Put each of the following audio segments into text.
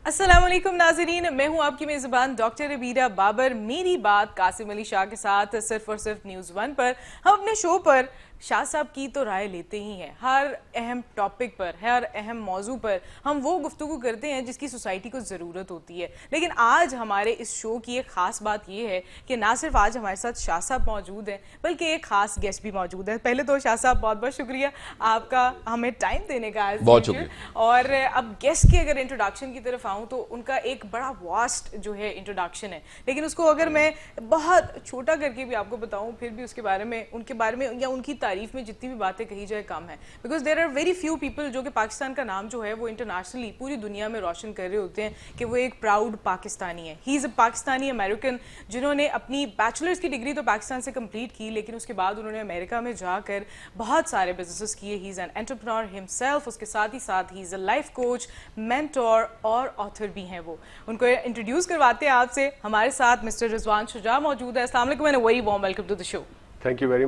अस्सलाम वालेकुम नाज़रीन, मैं हूं आपकी मेज़बान डॉक्टर रबीरा बाबर। मेरी बात कासिम अली शाह के साथ सिर्फ और सिर्फ न्यूज़ वन पर। हम अपने शो पर शाह साहब की तो राय लेते ही हैं, हर अहम टॉपिक पर, हर अहम मौजू पर हम वो गुफ्तगू करते हैं जिसकी सोसाइटी को ज़रूरत होती है। लेकिन आज हमारे इस शो की एक ख़ास बात ये है कि ना सिर्फ आज हमारे साथ शाह साहब मौजूद हैं, बल्कि एक ख़ास गेस्ट भी मौजूद है। पहले तो शाह साहब बहुत बहुत शुक्रिया आपका हमें टाइम देने का। बहुत शुक्रिया। और अब गेस्ट की अगर इंट्रोडक्शन की तरफ आऊँ तो उनका एक बड़ा वास्ट जो है इंट्रोडक्शन है, लेकिन उसको अगर मैं बहुत छोटा करके भी आपको बताऊँ फिर भी उसके बारे में, उनके बारे में या उनकी तारीफ में जितनी भी बातें कही जाए कम है। Because there are very few people जो कि पाकिस्तान का नाम जो है वो इंटरनेशनली पूरी दुनिया में रोशन कर रहे होते हैं कि वो एक प्राउड पाकिस्तानी है। He is a Pakistani American जिन्होंने अपनी बैचलर्स की डिग्री तो पाकिस्तान से कंप्लीट की, लेकिन उसके बाद उन्होंने अमेरिका में जाकर बहुत सारे बिजनेसेस किए। He is an entrepreneur himself. उसके साथ he is a life coach, mentor और ऑथर भी हैं वो। उनको इंट्रोड्यूस करवाते हैं आपसे। हमारे साथ मिस्टर रिजवान शुजा मौजूद है। अस्सलाम वालेकुम and a very warm welcome to the show. Thank you very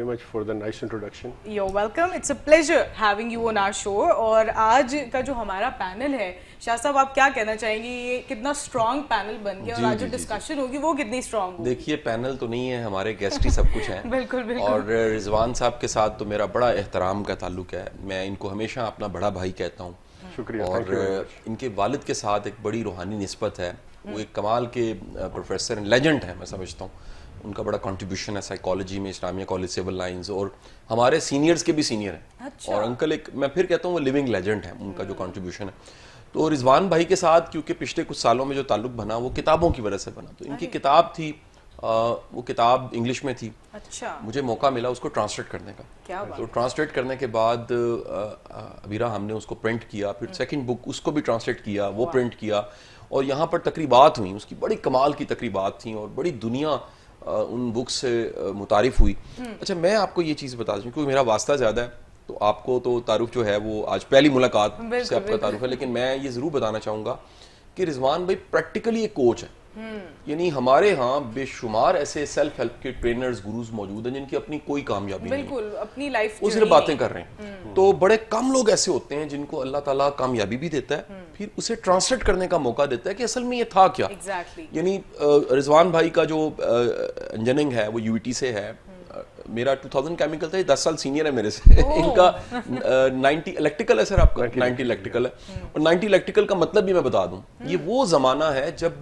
much for the nice introduction. You're welcome. It's a pleasure having you on our show. और आज का जो हमारा पैनल है, शाह साहब आप क्या कहना चाहेंगे? ये कितना स्ट्रॉन्ग पैनल बन गया और आज जो डिस्कशन होगी वो कितनी स्ट्रॉन्ग होगी? देखिए, पैनल तो नहीं है, हमारे गेस्ट ही सब कुछ हैं। बिल्कुल बिल्कुल। और रिजवान साहब के साथ तो मेरा बड़ा एहतराम का ताल्लुक है। मैं इनको हमेशा अपना बड़ा भाई कहता हूँ। शुक्रिया। और इनके वालिद के साथ एक बड़ी रूहानी निस्बत है। वो एक कमाल के प्रोफेसर एंड लेजेंड है, मैं समझता हूँ। उनका बड़ा कंट्रीब्यूशन है साइकोलॉजी में, इस्लामिया कॉलेज सिविल लाइंस, और हमारे सीनियर्स के भी सीनियर हैं। अच्छा। और अंकल एक, मैं फिर कहता हूँ, वो लिविंग लेजेंड है, उनका जो कंट्रीब्यूशन है। तो रिजवान भाई के साथ क्योंकि पिछले कुछ सालों में जो ताल्लुक बना वो किताबों की वजह से बना। तो इनकी किताब थी, वो किताब इंग्लिश में थी। अच्छा। मुझे मौका मिला उसको ट्रांसलेट करने का। क्या बात। तो ट्रांसलेट करने के बाद अबीरा हमने उसको प्रिंट किया, फिर सेकंड बुक उसको भी ट्रांसलेट किया, वो प्रिंट किया, और यहाँ पर तकरीबात हुई, उसकी बड़ी कमाल की तकरीबात थी और बड़ी दुनिया उन बुक्स से मुतारिफ हुई। अच्छा, मैं आपको ये चीज़ बता दूँ क्योंकि मेरा वास्ता ज़्यादा है, तो आपको तो तारुफ जो है वो आज पहली मुलाकात से आपका तारुफ है, लेकिन मैं ये ज़रूर बताना चाहूँगा कि रिजवान भाई प्रैक्टिकली एक कोच है। यानी हमारे यहाँ बेशुमार ऐसे सेल्फ हेल्प के ट्रेनर्स, गुरुज मौजूद हैं जिनकी अपनी कोई कामयाबी नहीं है, बिल्कुल अपनी लाइफ वो सिर्फ बातें कर रहे हैं। तो बड़े कम लोग ऐसे होते हैं जिनको अल्लाह ताला कामयाबी भी देता है, फिर उसे ट्रांसलेट करने का मौका देता है कि असल में ये था क्या। Exactly. यानी रिजवान भाई का जो इंजीनियरिंग है वो यूईटी से है। मेरा 2000 केमिकल था, ये 10 साल सीनियर है मेरे से। इनका 90 इलेक्ट्रिकल है सर, आपका 90 इलेक्ट्रिकल है। और 90 इलेक्ट्रिकल का मतलब भी मैं बता दूं, ये वो जमाना है जब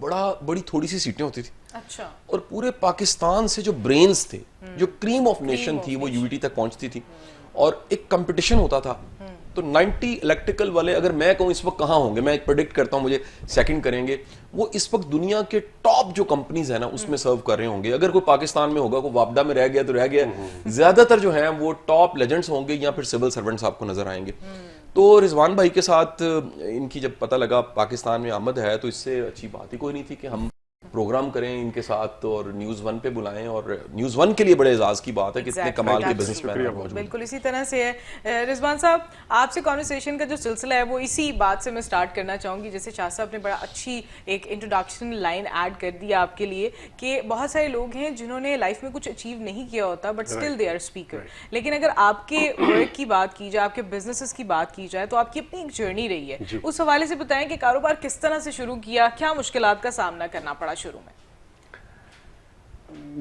बड़ी थोड़ी सी सीटें होती थी। अच्छा। और पूरे पाकिस्तान से जो ब्रेन्स थे, जो क्रीम ऑफ नेशन थी, वो यूईटी तक पहुंचती थी और एक कंपटीशन होता था। तो 90 इलेक्ट्रिकल वाले, अगर मैं कहूँ इस वक्त कहाँ होंगे, मैं प्रेडिक्ट करता हूँ, मुझे सेकंड करेंगे, वो इस वक्त दुनिया के टॉप जो कंपनीज है ना उसमें सर्व कर रहे होंगे। अगर कोई पाकिस्तान में होगा, कोई वापडा में रह गया तो रह गया, ज्यादातर जो है वो टॉप लेजेंड्स होंगे या फिर सिविल सर्वेंट्स आपको नजर आएंगे। तो रिजवान भाई के साथ इनकी जब पता लगा पाकिस्तान में आमद है, तो इससे अच्छी बात ही कोई नहीं थी कि हम प्रोग्राम करें इनके साथ और न्यूज़ वन पे बुलाएं। और न्यूज़ वन के लिए बड़े एजाज की बात है कि इतने कमाल के बिजनेसमैन मौजूद। बिल्कुल इसी तरह से है। रिजवान साहब, आपसे कॉन्वर्सेशन का जो सिलसिला है वो इसी बात से मैं स्टार्ट करना चाहूँगी। जैसे शाह साहब ने बड़ा अच्छी एक इंट्रोडक्शन लाइन ऐड कर दिया आपके लिए कि बहुत सारे लोग हैं जिन्होंने लाइफ में कुछ अचीव नहीं किया होता but still they are speaker. लेकिन अगर आपके वर्क की बात की जाए, आपके बिजनेसेस की बात की जाए, तो आपकी अपनी एक जर्नी रही है। उस हवाले से बताएं कि कारोबार किस तरह से शुरू किया, क्या मुश्किलात का सामना करना पड़ा शुरू में?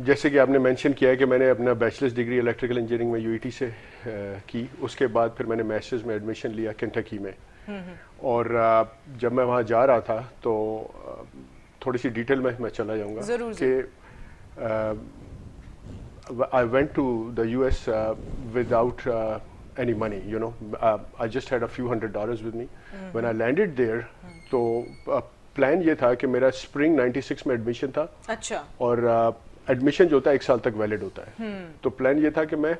जैसे कि आपने मेंशन किया है कि मैंने अपना बैचलर्स डिग्री इलेक्ट्रिकल इंजीनियरिंग में यूईटी से की। उसके बाद फिर मैंने मास्टर्स में एडमिशन लिया केंटकी में। और जब मैं वहाँ जा रहा था तो थोड़ी सी डिटेल में मैं चला जाऊँगा कि I went to the US without any money, you know. I just had a few $100s with me. When I landed there, तो प्लान ये था कि मेरा स्प्रिंग 96 में एडमिशन था। अच्छा। और एडमिशन जो होता है 1 साल तक वैलिड होता है। तो प्लान ये था कि मैं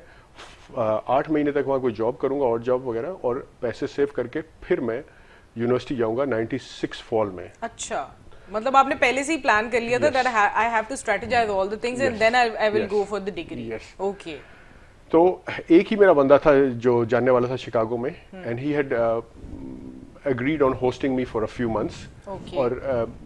8 महीने तक वहाँ कोई जॉब करूँगा और जॉब वगैरह, और पैसे सेव करके फिर मैं यूनिवर्सिटी जाऊँगा 96 फॉल में। अच्छा, मतलब आपने पहले से ही प्लान कर लिया था that I have to strategize all the things and then I will go for the degree. Okay. तो एक ही मेरा बंदा था जो जानने वाला था शिकागो में, and he had agreed on hosting me for a few months. और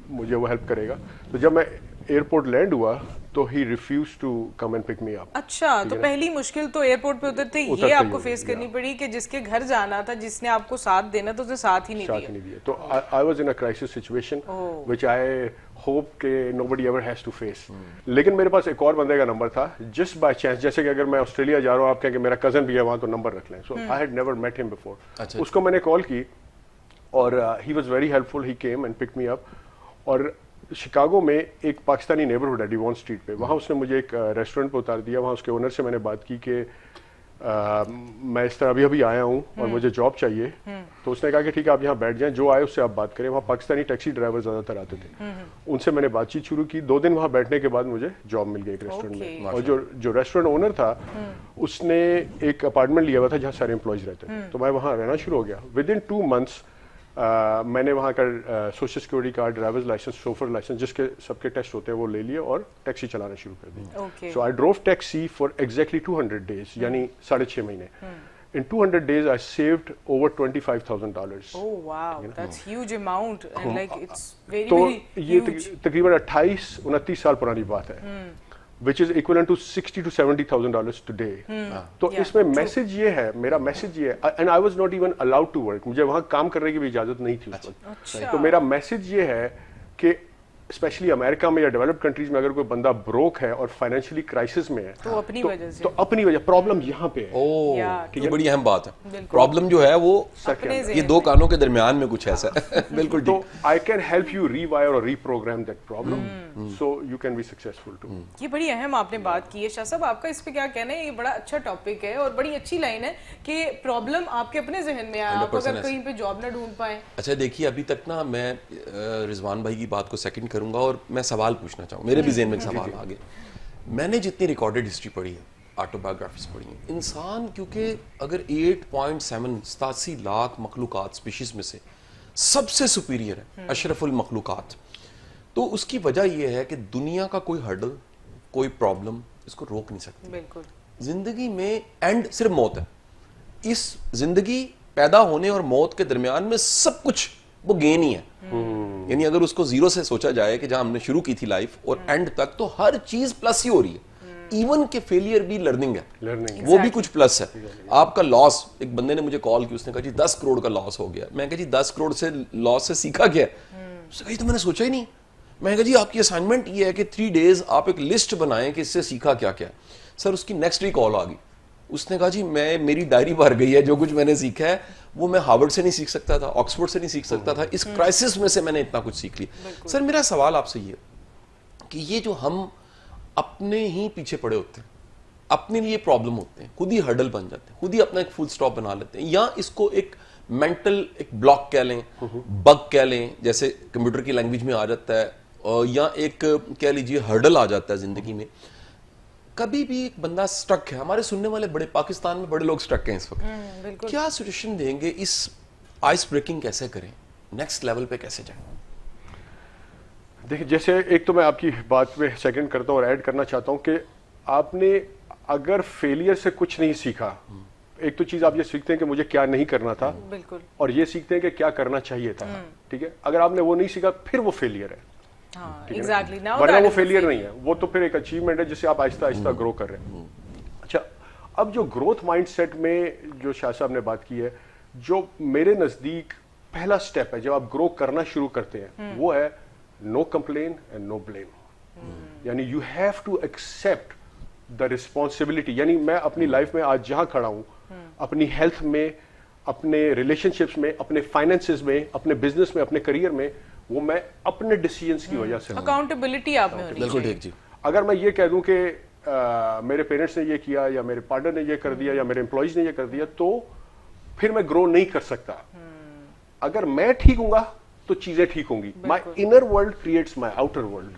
मुझे वो हेल्प करेगा। तो जब मैं एयरपोर्ट लैंड हुआ तो he refuse to come and pick me up. अच्छा, तो पहली मुश्किल तो एयरपोर्ट पे उतरते ये आपको फेस करनी पड़ी कि जिसके घर जाना था, जिसने आपको साथ देना था, उसने साथ ही नहीं दिया। तो I was in a crisis situation which I hope के nobody ever has to face. लेकिन मेरे पास एक और बंदे का नंबर था, जस्ट बाय चांस, जैसे कि अगर मैं ऑस्ट्रेलिया जा रहा हूँ, आप कहें कि मेरा कजन भी है वहाँ, तो नंबर रख लें। So I had never met him before. उसको मैंने कॉल की और he was very helpful, he came and pick me up. और शिकागो में एक पाकिस्तानी नेबरहुड है डिवॉन स्ट्रीट पे, वहाँ उसने मुझे एक रेस्टोरेंट पे उतार दिया। वहाँ उसके ओनर से मैंने बात की कि मैं इस तरह अभी अभी आया हूँ और मुझे जॉब चाहिए। तो उसने कहा कि ठीक है, आप यहाँ बैठ जाएं, जो आए उससे आप बात करें। वहाँ पाकिस्तानी टैक्सी ड्राइवर ज़्यादातर आते थे, उनसे मैंने बातचीत शुरू की। 2 दिन वहाँ बैठने के बाद मुझे जॉब मिल गई एक रेस्टोरेंट में। और जो रेस्टोरेंट ओनर था उसने एक अपार्टमेंट लिया हुआ था जहाँ सारे एम्प्लॉयज़ रहते थे, तो मैं वहाँ रहना शुरू हो गया। विद इन 2 months मैंने वहाँ का social security card, driver's licence, chauffeur licence, जिसके सबके टेस्ट होते हैं, वो ले लिए और टैक्सी चलाना शुरू कर दी। So I drove taxi for exactly 200 days, यानी 6.5 महीने। In 200 days, I saved over $25,000. Oh wow, that's huge amount, and like it's very तो very ये huge. तकरीबन 28-29 साल पुरानी बात है, which is equivalent to $60,000 to $70,000 today. तो इसमें मैसेज ये है, मेरा मैसेज ये है, and I was not even allowed to work, मुझे वहाँ काम करने की भी इजाजत नहीं थी उस वक्त। तो मेरा मैसेज ये है कि स्पेशली अमेरिका में या डेवलप्ड कंट्रीज में अगर कोई बंदा ब्रोक है और फाइनेंशियली क्राइसिस में है, तो अपनी वजह से, तो अपनी वजह, प्रॉब्लम यहाँ पे है। ये बड़ी अहम बात है। प्रॉब्लम जो है वो ये 2 कानों के दरमियान में कुछ ऐसा है। बिल्कुल। तो I can help you rewire और reprogram that problem so you can be successful too. ये बड़ी अहम आपने बात की है। शाह साहब, आपका इस पे क्या कहना है? ये बड़ा अच्छा टॉपिक है और बड़ी अच्छी लाइन है कि प्रॉब्लम आपके अपने जहन में आए, आप अगर कहीं पे जॉब ना ढूंढ पाए। अच्छा देखिए, अभी तक ना मैं रिजवान भाई की बात को सेकंड करूंगा और मैं सवाल पूछना चाहूँ। मेरे भी ज़हन में एक सवाल आ गया। मैंने जितनी रिकॉर्डेड हिस्ट्री पढ़ी है, ऑटोबायोग्राफीज पढ़ी हैं, इंसान क्योंकि अगर 8.87 लाख मखलूक़ात स्पीशीज में से सबसे सुपीरियर है, अशरफुल मखलूक़ात, तो उसकी वजह यह है कि दुनिया का कोई हर्डल, कोई प्रॉब्लम इसको रोक नहीं सकती। बिल्कुल। जिंदगी में एंड सिर्फ मौत है। इस जिंदगी पैदा होने और मौत के दरमियान में सब कुछ वो गेन ही है। यानी अगर उसको जीरो से सोचा जाए कि जहां हमने शुरू की थी लाइफ और एंड तक, तो हर चीज प्लस ही हो रही है। इवन के फेलियर भी लर्निंग है, वो भी कुछ प्लस है। आपका लॉस, एक बंदे ने मुझे कॉल की, उसने कहा जी 10 करोड़ का लॉस हो गया। मैं कहा जी 10 करोड़ से लॉस से सीखा क्या? उसने कहा तो मैंने सोचा ही नहीं। मैं कहा जी आपकी असाइनमेंट ये है कि 3 days आप एक लिस्ट बनाएं कि इससे सीखा क्या क्या। सर उसकी नेक्स्ट वीक कॉल आ गई, उसने कहा जी मेरी डायरी भर गई है, जो कुछ मैंने सीखा है वो मैं हार्वर्ड से नहीं सीख सकता था, ऑक्सफोर्ड से नहीं सीख सकता था, इस क्राइसिस में से मैंने इतना कुछ सीख लिया। सर मेरा सवाल आपसे ये कि ये जो हम अपने ही पीछे पड़े होते हैं, अपने लिए प्रॉब्लम होते हैं, खुद ही हर्डल बन जाते हैं, खुद ही अपना एक फुल स्टॉप बना लेते हैं, या इसको एक मेंटल एक ब्लॉक कह लें, बग कह लें, जैसे कंप्यूटर की लैंग्वेज में आ जाता है, या एक कह लीजिए हर्डल आ जाता है जिंदगी में। कभी भी एक बंदा स्टक है, हमारे सुनने वाले बड़े, पाकिस्तान में बड़े लोग स्टक हैं इस वक्त, क्या सजेशन देंगे? इस आइस ब्रेकिंग कैसे करें, नेक्स्ट लेवल पे कैसे जाएं? देखिए, जैसे एक तो मैं आपकी बात में सेकंड करता हूँ और ऐड करना चाहता हूँ कि आपने अगर फेलियर से कुछ नहीं सीखा, एक तो चीज आप ये सीखते हैं कि मुझे क्या नहीं करना था, बिल्कुल, और ये सीखते हैं कि क्या करना चाहिए था। ठीक है, अगर आपने वो नहीं सीखा फिर वो फेलियर है। एग्जैक्टली, वरना वो फेलियर नहीं है, वो तो फिर एक अचीवमेंट है जिसे आप आहिस्ता आहिस्ता ग्रो कर रहे हैं। अच्छा, अब जो ग्रोथ माइंडसेट में जो शाह साहब ने बात की है, जो मेरे नजदीक पहला स्टेप है जब आप ग्रो करना शुरू करते हैं, वो है no complain and no blame. यानी you have to accept the responsibility. यानी मैं अपनी लाइफ में आज जहां खड़ा हूं, अपनी हेल्थ में, अपने रिलेशनशिप्स में, अपने फाइनेंसेस में, अपने बिजनेस में, अपने करियर में, वो मैं अपने डिसीजंस की वजह से, अकाउंटेबिलिटी आप में होनी चाहिए। बिल्कुल ठीक जी। अगर मैं ये कह दूं कि मेरे पेरेंट्स ने ये किया, या मेरे पार्टनर ने ये कर दिया, या मेरे एम्प्लॉइज ने ये कर दिया, तो फिर मैं ग्रो नहीं कर सकता। अगर मैं ठीक हूंगा तो चीजें ठीक होंगी। My inner world creates my outer world.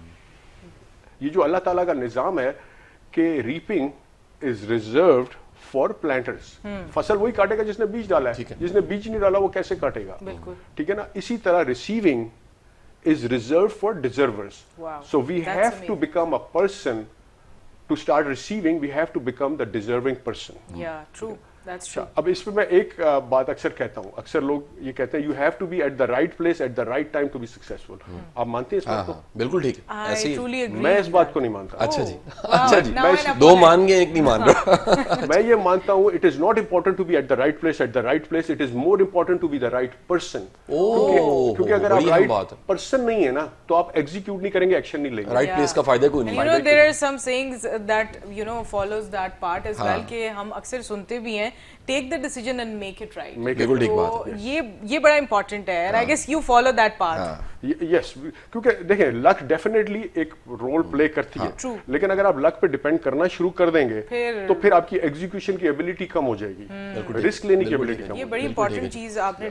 ये जो अल्लाह ताला का निजाम है कि reaping is reserved for planters. फसल वही काटेगा जिसने बीज डाला है, जिसने बीज नहीं डाला वो कैसे काटेगा? ठीक है ना। इसी तरह receiving is reserved for deservers. Wow. So we have to become a person to start receiving. We have to become the deserving person. Yeah, true. That's true. अब इसमें मैं एक बात अक्सर कहता हूँ, अक्सर लोग ये कहते हैं you have to be at the right place at the right time to be successful. आप मानते हैं इस बात को? बिल्कुल ठीक है, I ऐसे ही. truly agree मैं with इस बात that. को नहीं मानता. अच्छा जी, Wow, अच्छा जी, now an दो opponent. मान गए, एक नहीं मान रहा. मैं ये मानता हूँ it is not important to be at the right place at the right place, it is more important to be the right person. क्योंकि अगर आप बड़ी अहम राइट बात है. पर्सन नहीं है ना तो आप एग्जीक्यूट नहीं करेंगे, एक्शन नहीं लेंगे. राइट प्लेस का फायदा कोई And नहीं. you know there are some sayings that follows that part as well कि हम अक्सर सुनते भी हैं take the decision and make it right. बिल्कुल ठीक बात तो ये बड़ा important है and I guess you follow that path. Yes, क्योंकि देखें लक डेफिनेटली एक रोल प्ले करती है, True. लेकिन अगर आप लक पे डिपेंड करना शुरू कर देंगे फिर- तो फिर आपकी एग्जीक्यूशन की एबिलिटी कम हो जाएगी, रिस्क लेने की बिल्कुल एबिलिटी ठीक कम ये हो बड़ी बिल्कुल इंपॉर्टेंट ठीक है। चीज आपने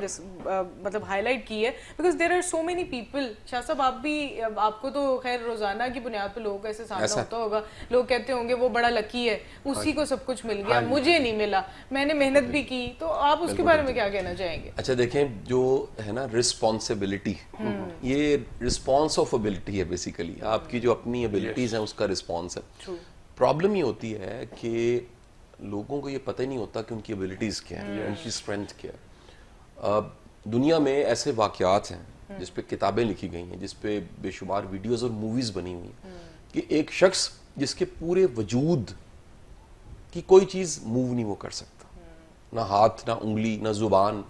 मतलब हाईलाइट की है because there are so many people. Shah साहब आप भी आपको तो खैर रोजाना की बुनियाद पर लोगों का ऐसे सामना ऐसा? होता होगा, लोग कहते होंगे वो बड़ा लकी है, उसी को सब कुछ मिल गया, मुझे नहीं मिला, मैंने मेहनत भी की. तो आप उसके बारे में क्या कहना चाहेंगे? अच्छा देखें, जो है ना रिस्पॉन्सिबिलिटी, ये रिस्पॉन्स ऑफ एबिलिटी है बेसिकली. आपकी जो अपनी एबिलिटीज हैं उसका रिस्पॉन्स है. True. प्रॉब्लम ये होती है कि लोगों को ये पता ही नहीं होता कि उनकी एबिलिटीज क्या है, उनकी स्ट्रेंथ क्या है. दुनिया में ऐसे वाकयात हैं जिस पे किताबें लिखी गई हैं, जिस पे बेशुमार वीडियोस और मूवीज बनी हुई हैं कि एक शख्स जिसके पूरे वजूद की कोई चीज मूव नहीं वो कर सकता, ना हाथ, ना उंगली, ना जुबान,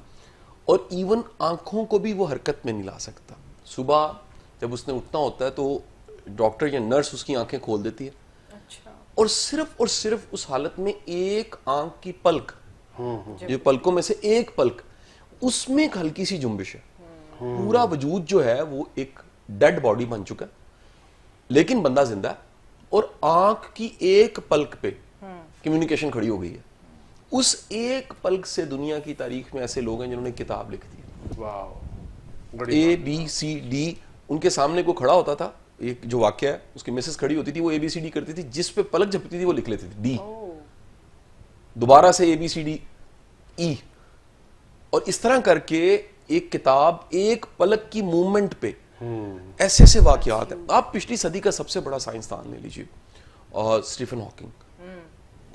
और इवन आंखों को भी वो हरकत में नहीं ला सकता. सुबह जब उसने उठना होता है तो डॉक्टर या नर्स उसकी आंखें खोल देती है अच्छा. और सिर्फ उस हालत में एक आंख की पलक, जो पलकों में से एक पलक, उसमें एक हल्की सी जुम्बिश है. पूरा वजूद जो है वो एक डेड बॉडी बन चुका है, लेकिन बंदा जिंदा है और आंख की एक पलक पे कम्युनिकेशन खड़ी हो गई है. उस एक पलक से दुनिया की तारीख में ऐसे लोग हैं जिन्होंने किताब लिख दी. वाओ, बड़ी ए बी सी डी उनके सामने को खड़ा होता था, एक जो वाक्य है उसकी मिसेस खड़ी होती थी, वो ABCD करती थी, जिस पे पलक झपकती थी वो लिख लेती थी डी, दोबारा से ABCD ई, और इस तरह करके एक किताब एक पलक की मूवमेंट पे ऐसे ऐसे वाकयात हैं. आप पिछली सदी का सबसे बड़ा साइंसदान ले लीजिए, स्टीफन हॉकिंग,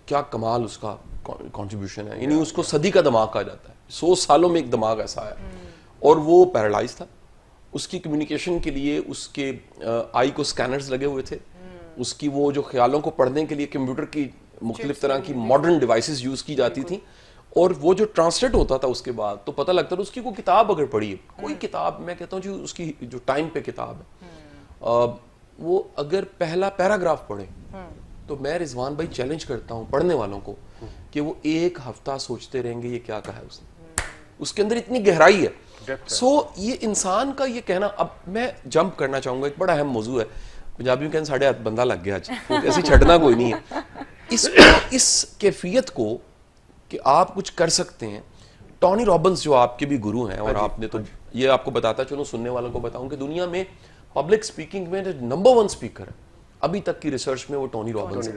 क्या कमाल उसका कंट्रीब्यूशन है. यानी उसको सदी का दिमाग कहा जाता है. 100 सालों में एक दिमाग ऐसा है, और वो पैरालाइज था. उसकी कम्युनिकेशन के लिए उसके आई को स्कैनर्स लगे हुए थे, उसकी वो जो ख्यालों को पढ़ने के लिए कंप्यूटर की मुख्तलिफ तरह की मॉडर्न डिवाइसेस यूज की जाती थी, और वो जो ट्रांसलेट होता था उसके बाद तो पता लगता था. उसकी कोई किताब अगर पढ़ी है, कोई किताब, मैं कहता हूँ जी उसकी जो टाइम पे किताब है, वो अगर पहला पैराग्राफ पढ़े तो मैं रिजवान भाई चैलेंज करता हूँ पढ़ने वालों को कि वो एक हफ्ता सोचते रहेंगे ये क्या कहा है उसने. उसके अंदर इतनी गहराई है. सो ये इंसान का ये कहना, अब मैं जंप करना चाहूंगा, एक बड़ा अहम मौजू है. पंजाबी में कहते साढ़े हाथ बंदा लग गया आज, ऐसी छटना कोई नहीं है. इस कैफियत को कि आप कुछ कर सकते हैं. टॉनी रॉबिन्स जो आपके भी गुरु हैं, और आपने तो ये आपको बताता चलो, सुनने वालों को बताऊं कि दुनिया में पब्लिक स्पीकिंग में नंबर 1 स्पीकर है अभी तक की रिसर्च में, वो टॉनी रॉबिन्स है.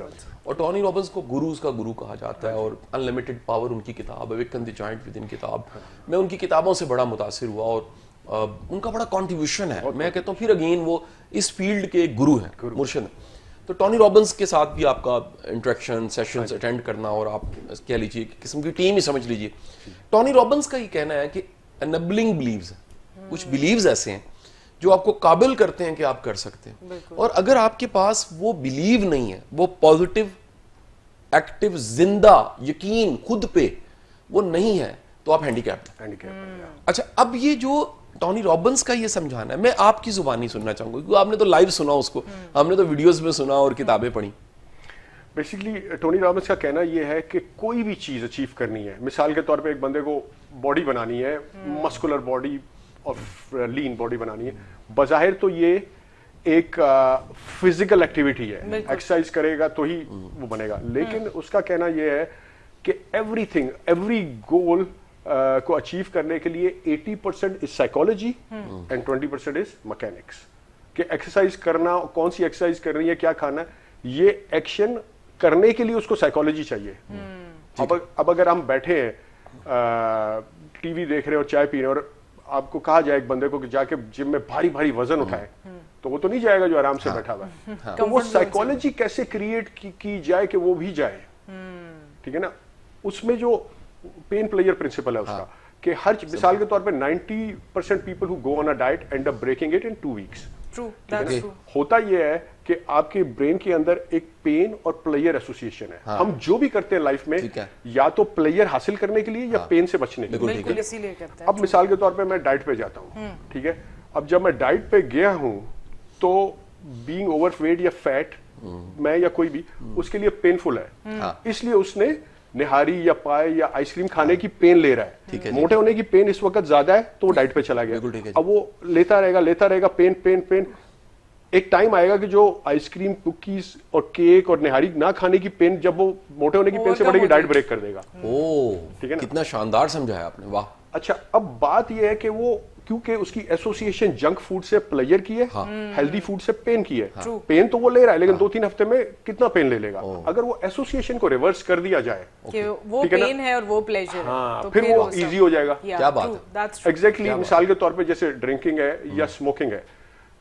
और टॉनी रॉबिन्स को गुरुज का गुरु कहा जाता है, और अनलिमिटेड पावर उनकी किताब है, विकन द जायंट विद इन किताब. मैं उनकी किताबों से बड़ा मुतासिर हुआ, और उनका बड़ा कंट्रीब्यूशन है. मैं कहता हूँ फिर अगेन वो इस फील्ड के गुरु हैं, मुर्शिद हैं. तो टॉनी रॉबिन्स के साथ भी आपका इंटरेक्शन, सेशंस अटेंड करना, और आप कह लीजिए किस्म की टीम ही समझ लीजिए. टॉनी रॉबिन्स का ये कहना है कि एनेबलिंग बिलीव्स है, कुछ बिलीव्स ऐसे हैं जो आपको काबिल करते हैं कि आप कर सकते हैं. और अगर आपके पास वो बिलीव नहीं है, वो पॉजिटिव एक्टिव जिंदा यकीन खुद पे वो नहीं है, तो आप हैंडीकैप्ड हैं. अच्छा, अब ये जो टॉनी रॉबिन्स का ये समझाना है, मैं आपकी जुबानी सुनना चाहूंगा, क्योंकि आपने तो लाइव सुना उसको, हमने तो वीडियोस में सुना और किताबें पढ़ी. बेसिकली टोनी रॉबिन्स का कहना यह है कि कोई भी चीज़ अचीव करनी है, मिसाल के तौर पे एक बंदे को बॉडी बनानी है, मस्कुलर बॉडी और लीन बॉडी बनानी है, बज़ाहिर तो ये एक फिजिकल एक्टिविटी है, एक्सरसाइज करेगा तो ही वो बनेगा. लेकिन उसका कहना यह है कि एवरी गोल को अचीव करने के लिए 80% is psychology and 20% is mechanics. कि एक्सरसाइज करना, कौन सी एक्सरसाइज करनी है, क्या खाना है, ये एक्शन करने के लिए उसको साइकोलॉजी चाहिए. अब अगर हम बैठे हैं टीवी देख रहे हैं और चाय पी रहे हैं, और आपको कहा जाए एक बंदे को कि जाके जिम में भारी भारी वजन उठाए, तो वो तो नहीं जाएगा जो आराम से बैठा हुआ है. तो वो साइकोलॉजी कैसे क्रिएट की जाए कि वो भी जाए, ठीक है ना. उसमें जो पेन प्लेयर प्रिंसिपल है उसका कि हर मिसाल के तौर पे 90% people who go on a diet end up breaking it in 2 weeks. True, that's true. होता ये है कि आपके ब्रेन के अंदर एक पेन और प्लेयर एसोसिएशन है। हम जो भी करते हैं लाइफ में या तो प्लेयर हासिल करने के लिए या पेन से बचने के लिए। बिल्कुल इसीलिए करते हैं। अब मिसाल के तौर पे मैं डाइट पे जाता हूँ, ठीक है, अब जब मैं डाइट पे गया हूँ तो बीइंग ओवरवेट या फैट मैं या कोई भी उसके लिए पेनफुल है, इसलिए उसने निहारी या पाए या आइसक्रीम खाने की पेन ले रहा है। मोटे होने की पेन इस वक्त ज्यादा है तो वो डाइट पे चला गया। अब वो लेता रहेगा पेन पेन पेन, एक टाइम आएगा कि जो आइसक्रीम, कुकीज और केक और निहारी ना खाने की पेन जब वो मोटे होने की पेन से बढ़ेगी डाइट ब्रेक कर देगा। ठीक है ना, कितना शानदार समझाया आपने, वाह। अच्छा, अब बात यह है कि वो क्योंकि उसकी एसोसिएशन जंक फूड से प्लेजर की है, हेल्दी फूड से पेन की है। पेन तो वो ले रहा है लेकिन 2-3 हफ्ते में कितना पेन ले लेगा। अगर वो एसोसिएशन को रिवर्स कर दिया जाए कि वो पेन है और वो प्लेजर है, हाँ, तो फिर वो इजी हो जाएगा। क्या बात है, एग्जैक्टली। मिसाल के तौर पे जैसे ड्रिंकिंग है या स्मोकिंग है,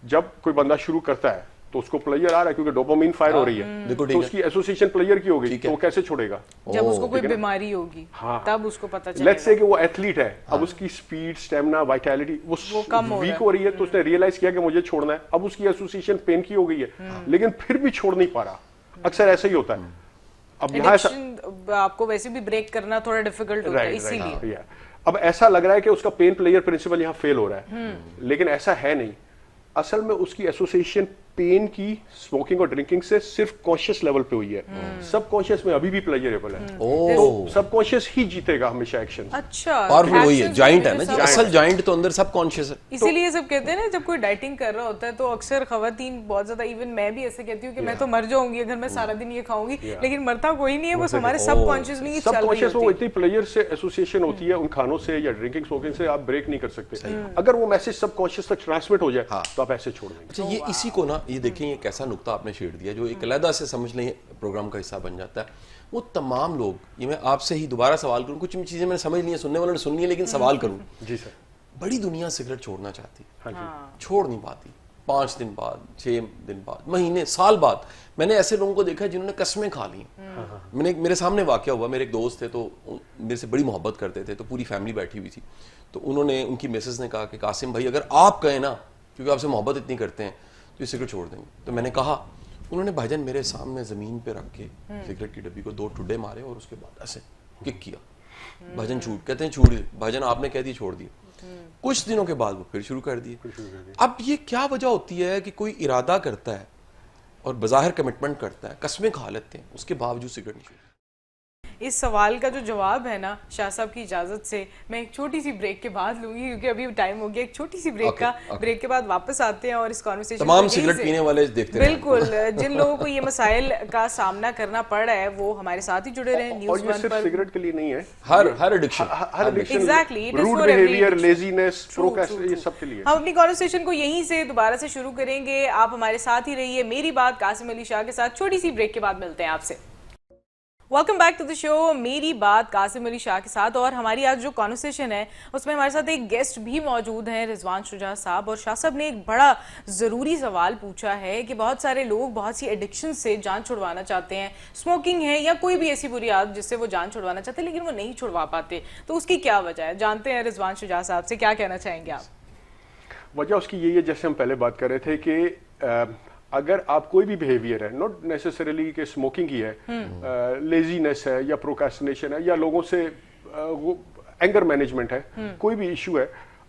जब कोई बंदा शुरू करता है तो उसको प्लेजर आ रहा है क्योंकि डोपामाइन फायर हो रही है, तो उसकी एसोसिएशन प्लेजर की हो गई, तो वो कैसे छोड़ेगा? जब उसको कोई बीमारी होगी तब उसको पता चलेगा। लेट्स से कि वो एथलीट है, अब उसकी स्पीड, स्टेमिना, वाइटैलिटी वो कम वीक हो रही है, तो उसने रियलाइज किया कि मुझे छोड़ना है। अब उसकी एसोसिएशन पेन की हो गई है लेकिन फिर भी छोड़ नहीं पा रहा। अक्सर ऐसा ही होता है। अब यहाँ आपको वैसे भी ब्रेक करना थोड़ा डिफिकल्ट होता है, इसीलिए अब ऐसा लग रहा है कि उसका पेन प्लेयर प्रिंसिपल यहाँ फेल हो रहा है, लेकिन ऐसा है नहीं। असल में उसकी एसोसिएशन पेन की स्मोकिंग और ड्रिंकिंग से सिर्फ कॉन्शियस लेवल पे हुई है। सब कॉन्शियस में अभी भी प्लेजरेबल है, तो सब कॉन्शियस ही जीतेगा हमेशा एक्शन। अच्छा, पावरफुल वही है, जाइंट है ना, असल जाइंट तो अंदर सब कॉन्शियस है। इसीलिए सब कहते हैं ना, जब कोई डाइटिंग कर रहा होता है तो अक्सर खवातीन बहुत ज्यादा, इवन मैं भी ऐसे कहती हूँ कि मैं तो मर जाऊंगी अगर मैं सारा दिन ये खाऊंगी, लेकिन मरता कोई नहीं है, बस हमारे सब कॉन्शियस नहीं चल रही होती है। वो इतनी प्लेयर से एसोसिएशन होती है उन खानों से या ड्रिंकिंग स्मोकिंग से, आप ब्रेक नहीं कर सकते। अगर वो मैसेज सब कॉन्शियस तक ट्रांसमिट हो जाए तो आप ऐसे छोड़ देंगे। अच्छा, ये इसी को ना, ये देखें, ये कैसा नुक्ता आपने छेड़ दिया जो एक अलहदा से समझ लें प्रोग्राम का हिस्सा बन जाता है। वो तमाम लोग, ये मैं आपसे ही दोबारा सवाल करूं, कुछ चीजें मैंने समझ ली हैं, सुनने वालों ने सुन ली है, लेकिन सवाल करूं। जी सर। बड़ी दुनिया सिगरेट छोड़ना चाहती, हाँ। छोड़ नहीं पाती, 5 दिन बाद, 6 दिन बाद, महीने, साल बाद। मैंने ऐसे लोगों को देखा है जिन्होंने कसमें खा ली। मेरे सामने वाकया हुआ, मेरे एक दोस्त थे तो मेरे से बड़ी मोहब्बत करते थे, तो पूरी फैमिली बैठी हुई थी, तो उन्होंने, उनकी मिसेस ने कहा कि कासिम भाई अगर आप कहें ना, क्योंकि आपसे मोहब्बत इतनी करते हैं, तो ये सिगरेट छोड़ देंगे। तो मैंने कहा, उन्होंने भाईजान मेरे सामने ज़मीन पे रख के सिगरेट की डब्बी को 2 ठुड्डे मारे और उसके बाद ऐसे किक किया। भाईजान कहते हैं छोड़ दिए। भाईजान आपने कह दी छोड़ दिए। कुछ दिनों के बाद वो फिर शुरू कर दिए। अब ये क्या वजह होती है कि कोई इरादा करता है और बज़ाहिर कमिटमेंट करता है, कसमें खा लेते हैं, उसके बावजूद सिगरेट नहीं छोड़ते? इस सवाल का जो जवाब है ना, शाह साहब की इजाजत से मैं एक छोटी सी ब्रेक के बाद लूंगी, क्योंकि अभी टाइम हो गया एक छोटी सी ब्रेक का। ब्रेक के बाद वापस आते हैं और इस कॉन्वर्सेशन तमाम सिगरेट पीने वाले देखते हैं। बिल्कुल, जिन लोगों को ये मसाइल का सामना करना पड़ रहा है वो हमारे साथ ही जुड़े रहे। न्यूज़ वन पर सिगरेट के लिए नहीं है, हर addiction, exactly, rude behaviour, laziness, procrastination, ये सब के लिए। हम अपनी कॉन्वर्सेशन को यहीं से दोबारा से शुरू करेंगे। आप हमारे साथ ही रहिए। मेरी बात कासिम अली शाह के साथ छोटी सी ब्रेक के बाद मिलते हैं आपसे। Welcome back to the show, मेरी बात कासिम अली शाह के साथ। और हमारी आज जो कॉन्वर्सेशन है उसमें हमारे साथ एक गेस्ट भी मौजूद हैं, रिजवान शुजा साहब। और शाह साहब ने एक बड़ा ज़रूरी सवाल पूछा है कि बहुत सारे लोग बहुत सी एडिक्शन से जान छुड़वाना चाहते हैं, स्मोकिंग है या कोई भी ऐसी बुरी आदत जिससे वो जान छुड़वाना चाहते हैं लेकिन वो नहीं छुड़वा पाते, तो उसकी क्या वजह है? जानते हैं रिजवान शुजा साहब से, क्या कहना चाहेंगे आप? वजह उसकी यही है, जैसे हम पहले बात कर रहे थे कि अगर आप कोई भी बिहेवियर है, नॉट नेसेसरीली कि स्मोकिंग ही है, लेजीनेस है या प्रोक्रेस्टिनेशन है या लोगों से एंगर मैनेजमेंट है, कोई भी इशू है,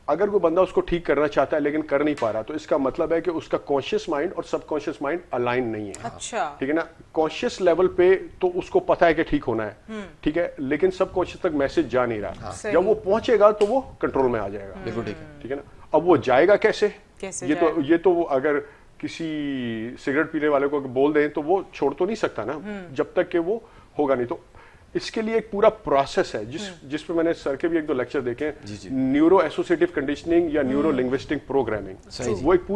अगर कोई बंदा उसको ठीक करना चाहता है लेकिन कर नहीं पा रहा, तो इसका मतलब है कि उसका कॉन्शियस माइंड और सबकॉन्शियस माइंड अलाइन नहीं है। अच्छा, ठीक है ना। कॉन्शियस लेवल पे तो उसको पता है कि ठीक होना है, ठीक है, लेकिन सबकॉन्शियस तक मैसेज जा नहीं रहा। जब वो पहुंचेगा तो वो कंट्रोल में आ जाएगा। बिल्कुल ठीक है ना। अब वो जाएगा कैसे? ये तो अगर किसी सिगरेट पीने वाले को बोल दें तो वो छोड़ तो नहीं सकता ना, जब तक कि वो होगा नहीं। तो इसके लिए एक पूरा प्रोसेस है जिस पे मैंने सर के भी 1-2 लेक्चर देखे हैं, न्यूरो एसोसिएटिव कंडीशनिंग या न्यूरो लिंग्विस्टिक प्रोग्रामिंग। वो एक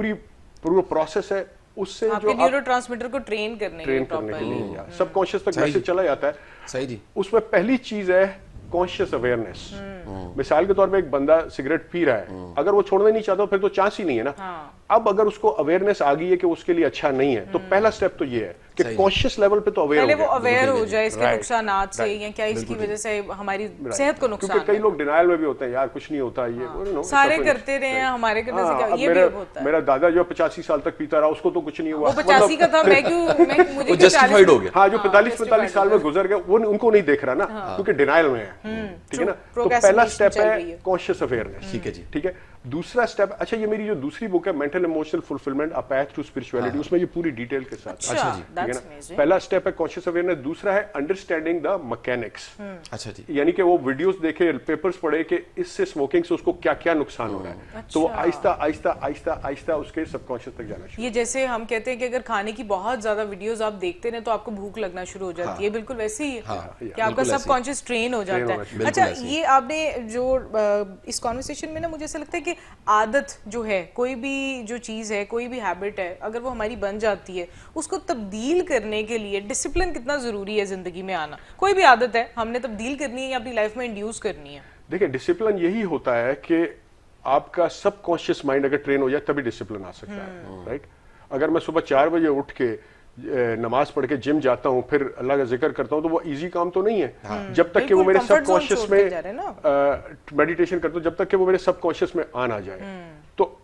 पूरा प्रोसेस है, उससे जो न्यूरोट्रांसमीटर को ट्रेन करने के लिए सबकॉन्शियस तक मैसेज चला जाता है। सही जी। उसमें पहली चीज है कॉन्शियस अवेयरनेस। मिसाल के तौर पे एक बंदा सिगरेट पी रहा है, अगर वो छोड़ना नहीं चाहता फिर तो चांस ही नहीं है ना। اب اگر اس کو اویئرنیس آ گئی ہے کہ اس کے لیے اچھا نہیں ہے تو پہلا سٹیپ تو یہ ہے کہ کانشیس لیول پہ تو اویئر پہلے ہو وہ گیا. اویئر ہو جائے اس کے نقصانات سے یا کیا اس کی وجہ سے ہماری صحت کو نقصان کیونکہ کئی لوگ ڈینائل میں بھی ہوتے ہیں یار کچھ نہیں ہوتا یہ سارے کرتے رہے ہیں ہمارے کرنے سے کیا یہ بھی ہوتا ہے. میرا دادا جو 85 سال تک پیتا رہا اس کو تو کچھ نہیں ہوا. وہ 85 کا تھا میں کیوں مجھے جسٹیفائیڈ ہو گیا. ہاں جو 45 سال میں گزر گئے وہ ان کو نہیں دیکھ رہا نا کیونکہ ڈینائل میں ہے. ٹھیک ہے نا. تو پہلا اسٹیپ ہے کانشیس اویئرنیس. ٹھیک ہے جی. ٹھیک ہے. دوسرا اسٹیپ اچھا یہ میری جو دوسری بک ہے mental emotional fulfilment a path to spirituality اس میں یہ پوری ڈیٹیل کے ساتھ. اچھا جی. ٹھیک ہے نا. پہلا اسٹیپ ہے کانشیس اویئرنس. دوسرا ہے انڈرسٹینڈنگ دا میکینکس. اچھا جی. یعنی کہ وہ ویڈیوز دیکھے پیپرز پڑھے کہ اس سے اسموکنگ سے اس کو کیا کیا نقصان ہو رہا ہے تو وہ آہستہ آہستہ آہستہ آہستہ اس کے سب کانشیس تک جانا شروع. یہ جیسے ہم کہتے ہیں کہ اگر کھانے کی بہت زیادہ ویڈیوز آپ دیکھتے ہیں تو آپ کو بھوک لگنا شروع ہو جاتی ہے. بالکل ویسے ہی کہ آپ کا سب کانشیس ٹرین ہو جاتا ہے. اچھا یہ آپ نے جو اس کانورسیشن میں نا مجھے ایسا لگتا ہے کہ عادت جو ہے کوئی بھی جو چیز ہے کوئی بھی ہیبٹ ہے اگر وہ ہماری بن جاتی ہے اس کو تبدیل کرنے کے لیے ڈسپلن کتنا ضروری ہے زندگی میں آنا. کوئی بھی عادت ہے ہم نے تبدیل کرنی ہے یا اپنی لائف میں انڈیوس کرنی ہے. دیکھیں ڈسپلن یہی ہوتا ہے کہ آپ کا سب کانشیس مائنڈ اگر ٹرین ہو جائے تبھی ڈسپلن آ سکتا ہے. رائٹ. اگر میں صبح 4 بجے اٹھ کے نماز پڑھ کے جم جاتا ہوں پھر اللہ کا ذکر کرتا ہوں تو وہ ایزی کام تو نہیں ہے جب تک کہ وہ میرے سب کانشیس میں میڈیٹیشن کرتا ہوں جب تک کہ وہ میرے سب کانشیس میں آ نہ جائے. تو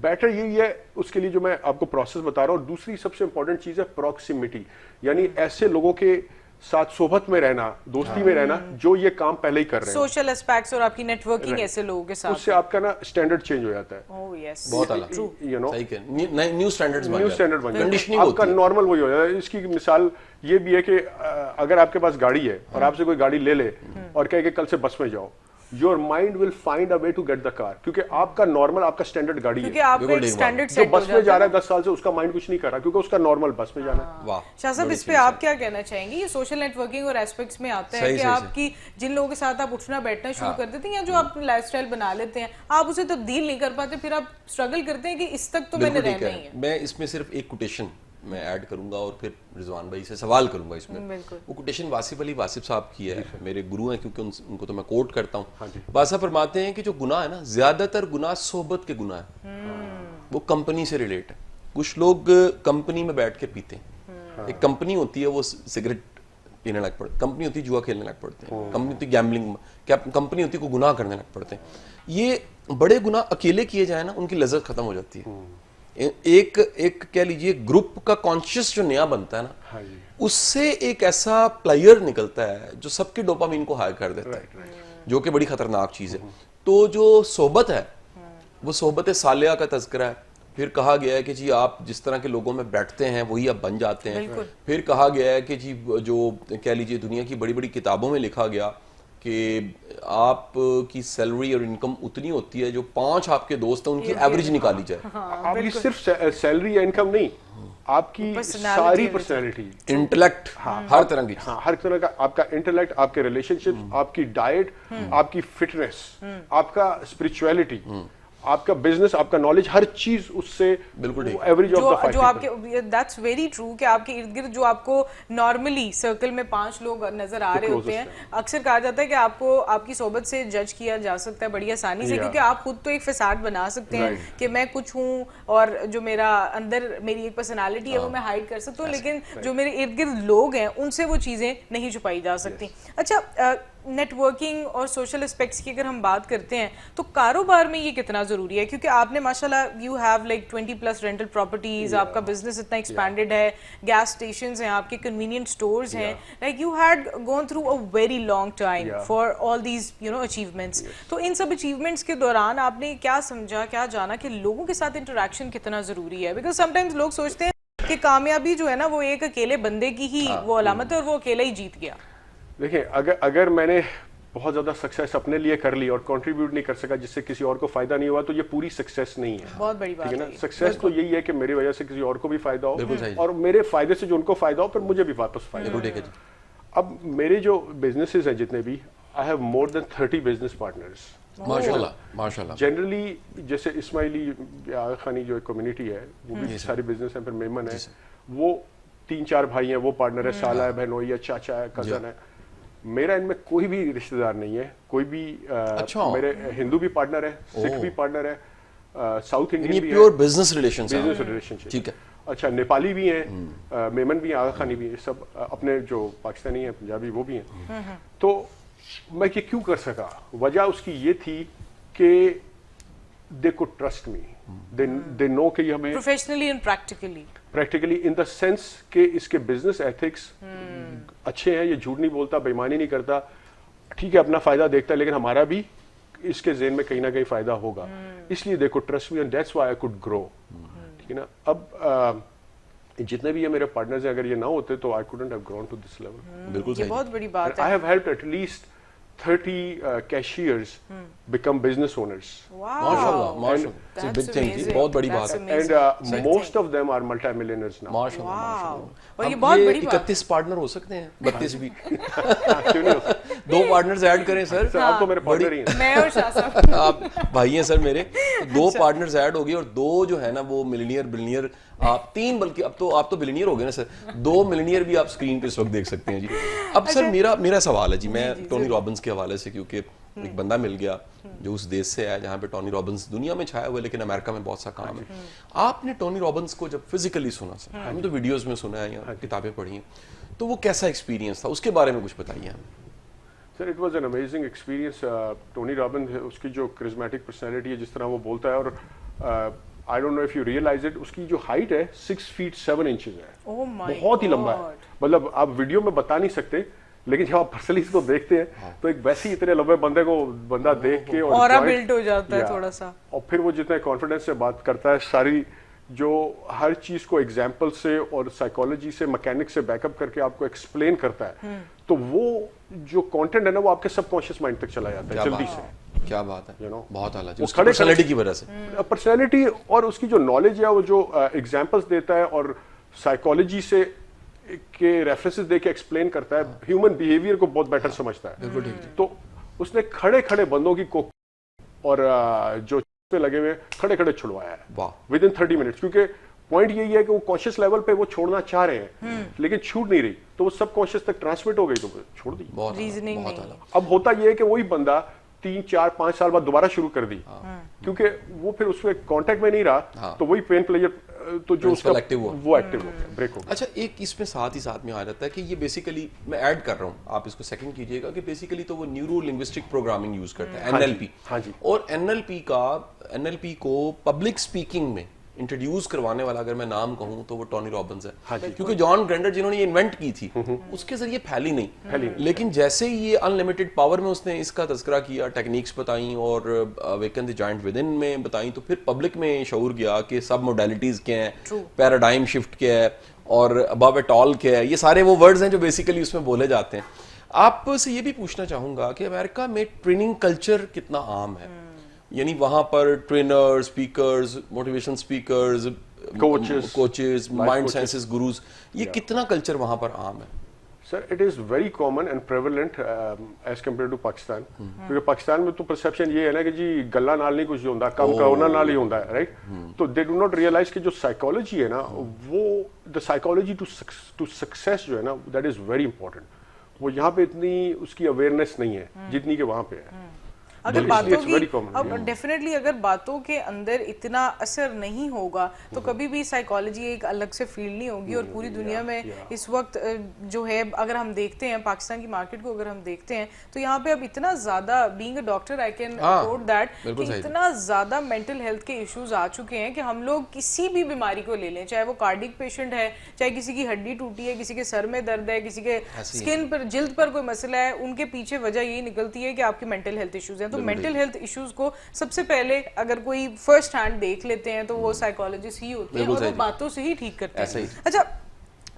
بیٹر یہی ہے اس کے لیے جو میں آپ کو پروسیس بتا رہا ہوں. دوسری سب سے امپورٹنٹ چیز ہے پراکسیمیٹی یعنی ایسے لوگوں کے ساتھ صحبت میں رہنا دوستی میں رہنا جو یہ کام پہلے ہی کر رہے ہیں. سوشل اسپیکٹس اور آپ کی نیٹ ورکنگ ایسے لوگوں کے ساتھ اس سے آپ کا نا اسٹینڈرڈ چینج ہو جاتا ہے. بہت اعلیٰ. صحیح کہ نیو اسٹینڈرڈ بن جاتا ہے. آپ کا نارمل وہی ہو جاتا ہے. اس کی مثال یہ بھی ہے کہ اگر آپ کے پاس گاڑی ہے اور آپ سے کوئی گاڑی لے لے اور کہے کہ کل سے بس میں جاؤ your mind will find a way to get the car کیونکہ آپ کا نارمل آپ کا اسٹینڈرڈ گاڑی ہے جو بس میں جا رہا ہے 10 سال سے اس کا مائنڈ کچھ نہیں کر رہا کیونکہ اس کا نارمل بس میں جانا ہے. شاہ صاحب اس پہ آپ کیا کہنا چاہیں گے؟ یہ سوشل نیٹ ورکنگ اور ایسپیکٹس میں آتا ہے کہ آپ کی جن لوگوں کے ساتھ آپ اٹھنا بیٹھنا شروع کر دیتے ہیں یا جو آپ لائف اسٹائل بنا لیتے ہیں آپ اسے تبدیل نہیں کر پاتے پھر آپ اسٹرگل کرتے ہیں کہ اس تک تو میں نے رہنا ہی ہے. میں اس میں صرف ایک کوٹیشن میں ایڈ کروں گا اور پھر رضوان بھائی سے سوال کروں گا اس میں. وہ کوٹیشن واصف علی واصف صاحب کی ہے میرے گرو ہیں کیونکہ ان کو تو میں کوٹ کرتا ہوں. واصف فرماتے ہیں کہ جو گناہ ہے نا زیادہ تر گناہ صحبت کے گناہ ہیں وہ کمپنی سے ریلیٹ ہے. کچھ لوگ کمپنی میں بیٹھ کے پیتے ہیں. ایک کمپنی ہوتی ہے وہ سگریٹ پینے لگ پڑتے کمپنی ہوتی ہے جوا کھیلنے لگ پڑتے ہیں کمپنی ہوتی ہے گیمبلنگ کمپنی ہوتی ہے کوئی گناہ کرنے لگ پڑتے ہیں. یہ بڑے گناہ اکیلے کیے جائیں نا ان کی لذت ختم ہو جاتی ہے. ایک کہہ لیجیے گروپ کا کانشیس جو نیا بنتا ہے نا اس سے ایک ایسا پلیئر نکلتا ہے جو سب کے ڈوپامین کو ہائی کر دیتا ہے جو کہ بڑی خطرناک چیز ہے. تو جو صحبت ہے وہ صحبت صالحہ کا تذکرہ ہے. پھر کہا گیا ہے کہ جی آپ جس طرح کے لوگوں میں بیٹھتے ہیں وہی آپ بن جاتے ہیں. پھر کہا گیا ہے کہ جی جو کہہ لیجیے دنیا کی بڑی بڑی کتابوں میں لکھا گیا کہ آپ کی سیلری اور انکم اتنی ہوتی ہے جو 5 آپ کے دوست ہیں ان کی ایوریج نکالی جائے. آپ کی صرف سیلری یا انکم نہیں آپ کی ساری پرسنالٹی انٹلیکٹ ہر طرح کی ہر طرح کا آپ کا انٹلیکٹ آپ کے ریلیشن شپ آپ کی ڈائٹ آپ کی فٹنس آپ کا اسپرچویلٹی آپ کا بزنس آپ کا نالج ہر چیز اس سے بالکل ایوریج آف دا جو آپ کے دیٹس ویری ٹرو کہ آپ کے ارد گرد جو آپ کو نارملی سرکل میں 5 لوگ نظر آ رہے ہوتے ہیں اکثر کہا جاتا ہے کہ آپ کو آپ کی صحبت سے جج کیا جا سکتا ہے بڑی آسانی سے کیونکہ آپ خود تو ایک فساد بنا سکتے ہیں کہ میں کچھ ہوں اور جو میرا اندر میری ایک پرسنالٹی ہے وہ میں ہائڈ کر سکتا ہوں لیکن جو میرے ارد گرد لوگ ہیں ان سے وہ چیزیں نہیں چھپائی جا سکتی. اچھا نیٹ ورکنگ اور سوشل اسپیکٹس کی اگر ہم بات کرتے ہیں تو کاروبار میں یہ کتنا ضروری ہے کیونکہ آپ نے ماشاءاللہ you have like 20+ rental properties آپ کا بزنس اتنا ایکسپینڈیڈ ہے گیس اسٹیشنز ہیں آپ کے کنوینئنٹ اسٹورز ہیں like you had gone through a very long time for all these achievements. تو ان سب اچیومنٹس کے دوران آپ نے کیا سمجھا کیا جانا کہ لوگوں کے ساتھ انٹریکشن کتنا ضروری ہے بیکاز سم ٹائمز لوگ سوچتے ہیں کہ کامیابی جو ہے نا وہ ایک اکیلے بندے کی ہی وہ علامت ہے اور وہ اکیلا ہی جیت گیا. دیکھیں اگر میں نے بہت زیادہ سکسیس اپنے لیے کر لی اور کنٹریبیوٹ نہیں کر سکا جس سے کسی اور کو فائدہ نہیں ہوا تو یہ پوری سکسیس نہیں ہے. بہت بڑی بات ہے نا. سکسیس تو یہی ہے کہ میری وجہ سے کسی اور کو بھی فائدہ ہو اور میرے فائدے سے جو ان کو فائدہ ہو پھر مجھے بھی واپس فائدہ ہو. اب میرے جو بزنسز ہیں جتنے بھی I have more than 30 business partners. ماشاءاللہ جنرلی جیسے اسماعیلی خانی جو ایک کمیونٹی ہے وہ بھی سارے بزنس ہیں پھر میمن ہے وہ 3-4 بھائی ہیں وہ پارٹنر ہے سالہ ہے بہنوئی ہے چاچا ہے کزن ہے. میرا ان میں کوئی بھی رشتہ دار نہیں ہے کوئی بھی میرے ہندو بھی پارٹنر ہے سکھ بھی پارٹنر ہے साउथ इंडियन भी pure business relation business relationship. ठीक है। अच्छा, नेपाली भी हैं, मेमन भी हैं, आगा खानी भी हैं, सब अपने जो पाकिस्तानी हैं, पंजाबी, वो भी हैं। तो मैं ये क्यों कर सका, वजह उसकी ये थी कि they could trust me, they know कि हमें professionally and practically in the sense कि इसके बिजनेस एथिक्स अच्छे हैं, ये झूठ नहीं बोलता, बेईमानी नहीं करता, ठीक है अपना फायदा देखता है, लेकिन हमारा भी इसके ज़हन में कहीं ना कहीं फायदा होगा, इसलिए they could trust me and that's why I could grow. ठीक है ना। अब जितने भी ये मेरे पार्टनर्स हैं, अगर ये ना होते तो I couldn't have grown to this level. बिल्कुल ये बहुत बड़ी बात है। I have helped at least 30 cashiers become business owners. माशाल्लाह, माशाल्लाह, it's a big thing, amazing. बहुत बड़ी बात That's है। amazing. And most of them are multimillionaires now. माशाल्लाह, Wow. माशाल्लाह। और ये अब बहुत बड़ी बात 31 पार्टनर हो सकते हैं, 32 भी। क्यों नहीं हो सकता? 2 पार्टनर्स ऐड करें सर। सर, आप तो मेरे पार्टनर ही हैं। मैं और शाह साहब आप भाई हैं सर मेरे, तो 2 पार्टनर्स ऐड हो गए और 2 जो है ना वो मिलियनियर बिलियनियर, आप 3 बल्कि अब तो आप तो बिलियनियर हो गए ना सर, 2 मिलियनियर भी आप स्क्रीन पे इस वक्त देख सकते हैं जी। अब सर मेरा सवाल है जी, मैं टोनी रॉबिन्स के हवाले से, क्योंकि एक बंदा मिल गया जो उस देश से आया जहाँ पे टोनी रॉबिन्स दुनिया में छाया हुआ है, लेकिन अमेरिका में बहुत सा काम है। आपने टोनी रॉबिन्स को जब फिजिकली सुना सर, हमने तो वीडियोस में सुना है या किताबें पढ़ी हैं, तो वो कैसा एक्सपीरियंस था, उसके बारे में कुछ बताइए हमें। Sir, it was an amazing experience. Tony Robbins, उसकी जो करिज्मेटिक पर्सनैलिटी है, जिस तरह वो बोलता है, और I don't know if you realise it, उसकी जो हाइट है 6 फीट 7 इंचेस है। Oh my बहुत ही लंबा है, मतलब आप वीडियो में बता नहीं सकते, लेकिन जब आप पर्सनली इसको देखते हैं तो एक वैसे ही इतने लंबे बंदे को बंदा देख के और ऑरा joint- बिल्ड हो जाता है Yeah. थोड़ा सा। और फिर वो जितने कॉन्फिडेंस से बात करता है, सारी जो हर चीज को एग्जाम्पल से और साइकोलॉजी से, मैकेनिक्स से बैकअप करके आपको एक्सप्लेन करता है, तो वो जो कंटेंट है ना, वो आपके सबकॉन्शियस माइंड तक चला जाता है जल्दी से। क्या बात है, You know, बहुत आला जी, वो उसकी खड़े पर्सनालिटी की वजह से। पर्सनैलिटी और उसकी जो नॉलेज है, वो जो एग्जाम्पल्स देता है और साइकोलॉजी से के रेफरेंसेस दे के एक्सप्लेन करता है, ह्यूमन बिहेवियर को बहुत बेटर समझता है। तो उसने खड़े खड़े बंदों की कोक और जो पे लगे हुए खड़े खड़े छुड़वाया है वाह। विद इन 30 मिनट्स, क्योंकि पॉइंट यही है कि वो कॉन्शियस लेवल पे वो छोड़ना चाह रहे हैं, लेकिन छूट नहीं रही, तो वो सब कॉन्शियस तक ट्रांसमिट हो गई, तो वो छोड़ दी। बहुत आला, Reasoning बहुत नहीं। आला। अब होता ये है कि वही बंदा 3, 4, 5 साल बाद दोबारा शुरू कर दी, क्योंकि वो फिर उसके कांटेक्ट में नहीं रहा, तो वही पेन प्लेजर, तो जो उसका एक्टिव हुआ, वो एक्टिव हो गया, ब्रेक हो गया। अच्छा, एक इसमें साथ में आ जाता है कि ये बेसिकली, मैं ऐड कर रहा हूँ, आप इसको सेकंड कीजिएगा, कि बेसिकली तो वो न्यूरो लिंग्विस्टिक प्रोग्रामिंग यूज करता है, NLP। हाँ जी। और NLP को पब्लिक स्पीकिंग में इंट्रोड्यूस करवाने वाला अगर मैं नाम कहूं तो वो टोनी रॉबिन्स है। हाँ जी। क्योंकि जॉन ग्रेंडर जिन्होंने ये इन्वेंट की थी, उसके जरिए फैली नहीं, लेकिन जैसे ही ये अनलिमिटेड पावर में उसने इसका तज़किरा किया, टेक्निक्स बताई और awaken the giant with in में बताई, तो फिर पब्लिक में शऊर गया कि सब मोडालिटीज क्या हैं, पैराडाइम शिफ्ट क्या है और अबव इट ऑल क्या है, ये सारे वो वर्ड्स हैं जो बेसिकली उसमें बोले जाते हैं। आपसे ये भी पूछना चाहूंगा कि अमेरिका में ट्रेनिंग कल्चर कितना आम है, यानी वहां पर trainer, speakers, motivation speakers, coaches, mind sciences gurus, ये कितना कल्चर वहां पर आम है? Sir, it is very common and prevalent as compare to Pakistan, क्योंकि पाकिस्तान में तो परसेप्शन ये है ना कि जी गल्ला नाल नहीं कुछ होता, काम करना नाल ही होता है, राइट? तो दे डू नॉट रियलाइज कि जो साइकोलॉजी है ना, वो द साइकोलॉजी टू सक्सेस जो है ना, दैट इज वेरी इंपॉर्टेंट। वो यहाँ पे इतनी उसकी अवेयरनेस नहीं है जितनी कि वहाँ पे है। अगर बातों very की, common, अब डेफिनेटली अगर बातों के अंदर इतना असर नहीं होगा तो कभी भी साइकोलॉजी एक अलग से फील्ड नहीं होगी। और पूरी दुनिया में इस वक्त जो है, अगर हम देखते हैं पाकिस्तान की मार्केट को, अगर हम देखते हैं तो यहाँ पे अब इतना ज्यादा, being a doctor I can coat that, कि इतना ज्यादा मेंटल हेल्थ के इश्यूज आ चुके हैं कि हम लोग किसी भी बीमारी को ले लें, चाहे वो कार्डिक पेशेंट है, चाहे किसी की हड्डी टूटी है, किसी के सर में दर्द है, किसी के स्किन पर, जिल्द पर कोई मसला है, उनके पीछे वजह यही निकलती है कि आपकी मेंटल हेल्थ इश्यूज हैं। तो मेंटल हेल्थ इश्यूज को सबसे पहले अगर कोई फर्स्ट हैंड देख लेते हैं तो वो साइकोलॉजिस्ट ही होते हैं और वो बातों से ही ठीक करते हैं। अच्छा,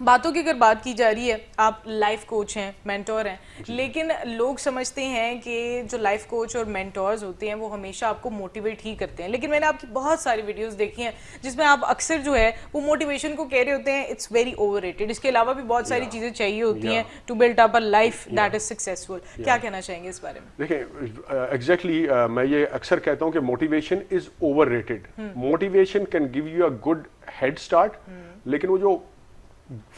बातों की अगर बात की जा रही है, आप लाइफ कोच हैं, मेंटोर हैं, लेकिन लोग समझते हैं कि जो लाइफ कोच और मेंटोर्स होते हैं वो हमेशा आपको मोटिवेट ही करते हैं, लेकिन मैंने आपकी बहुत सारी वीडियोस देखी हैं जिसमें आप अक्सर जो है वो मोटिवेशन को कह रहे होते हैं इट्स वेरी ओवररेटेड, इसके अलावा भी बहुत सारी चीजें चाहिए होती हैं to build up a life that is successful. क्या कहना चाहेंगे इस बारे में? देखिए, एग्जैक्टली मैं ये अक्सर कहता हूँ कि motivation is overrated. Motivation can give you a good head start, लेकिन वो जो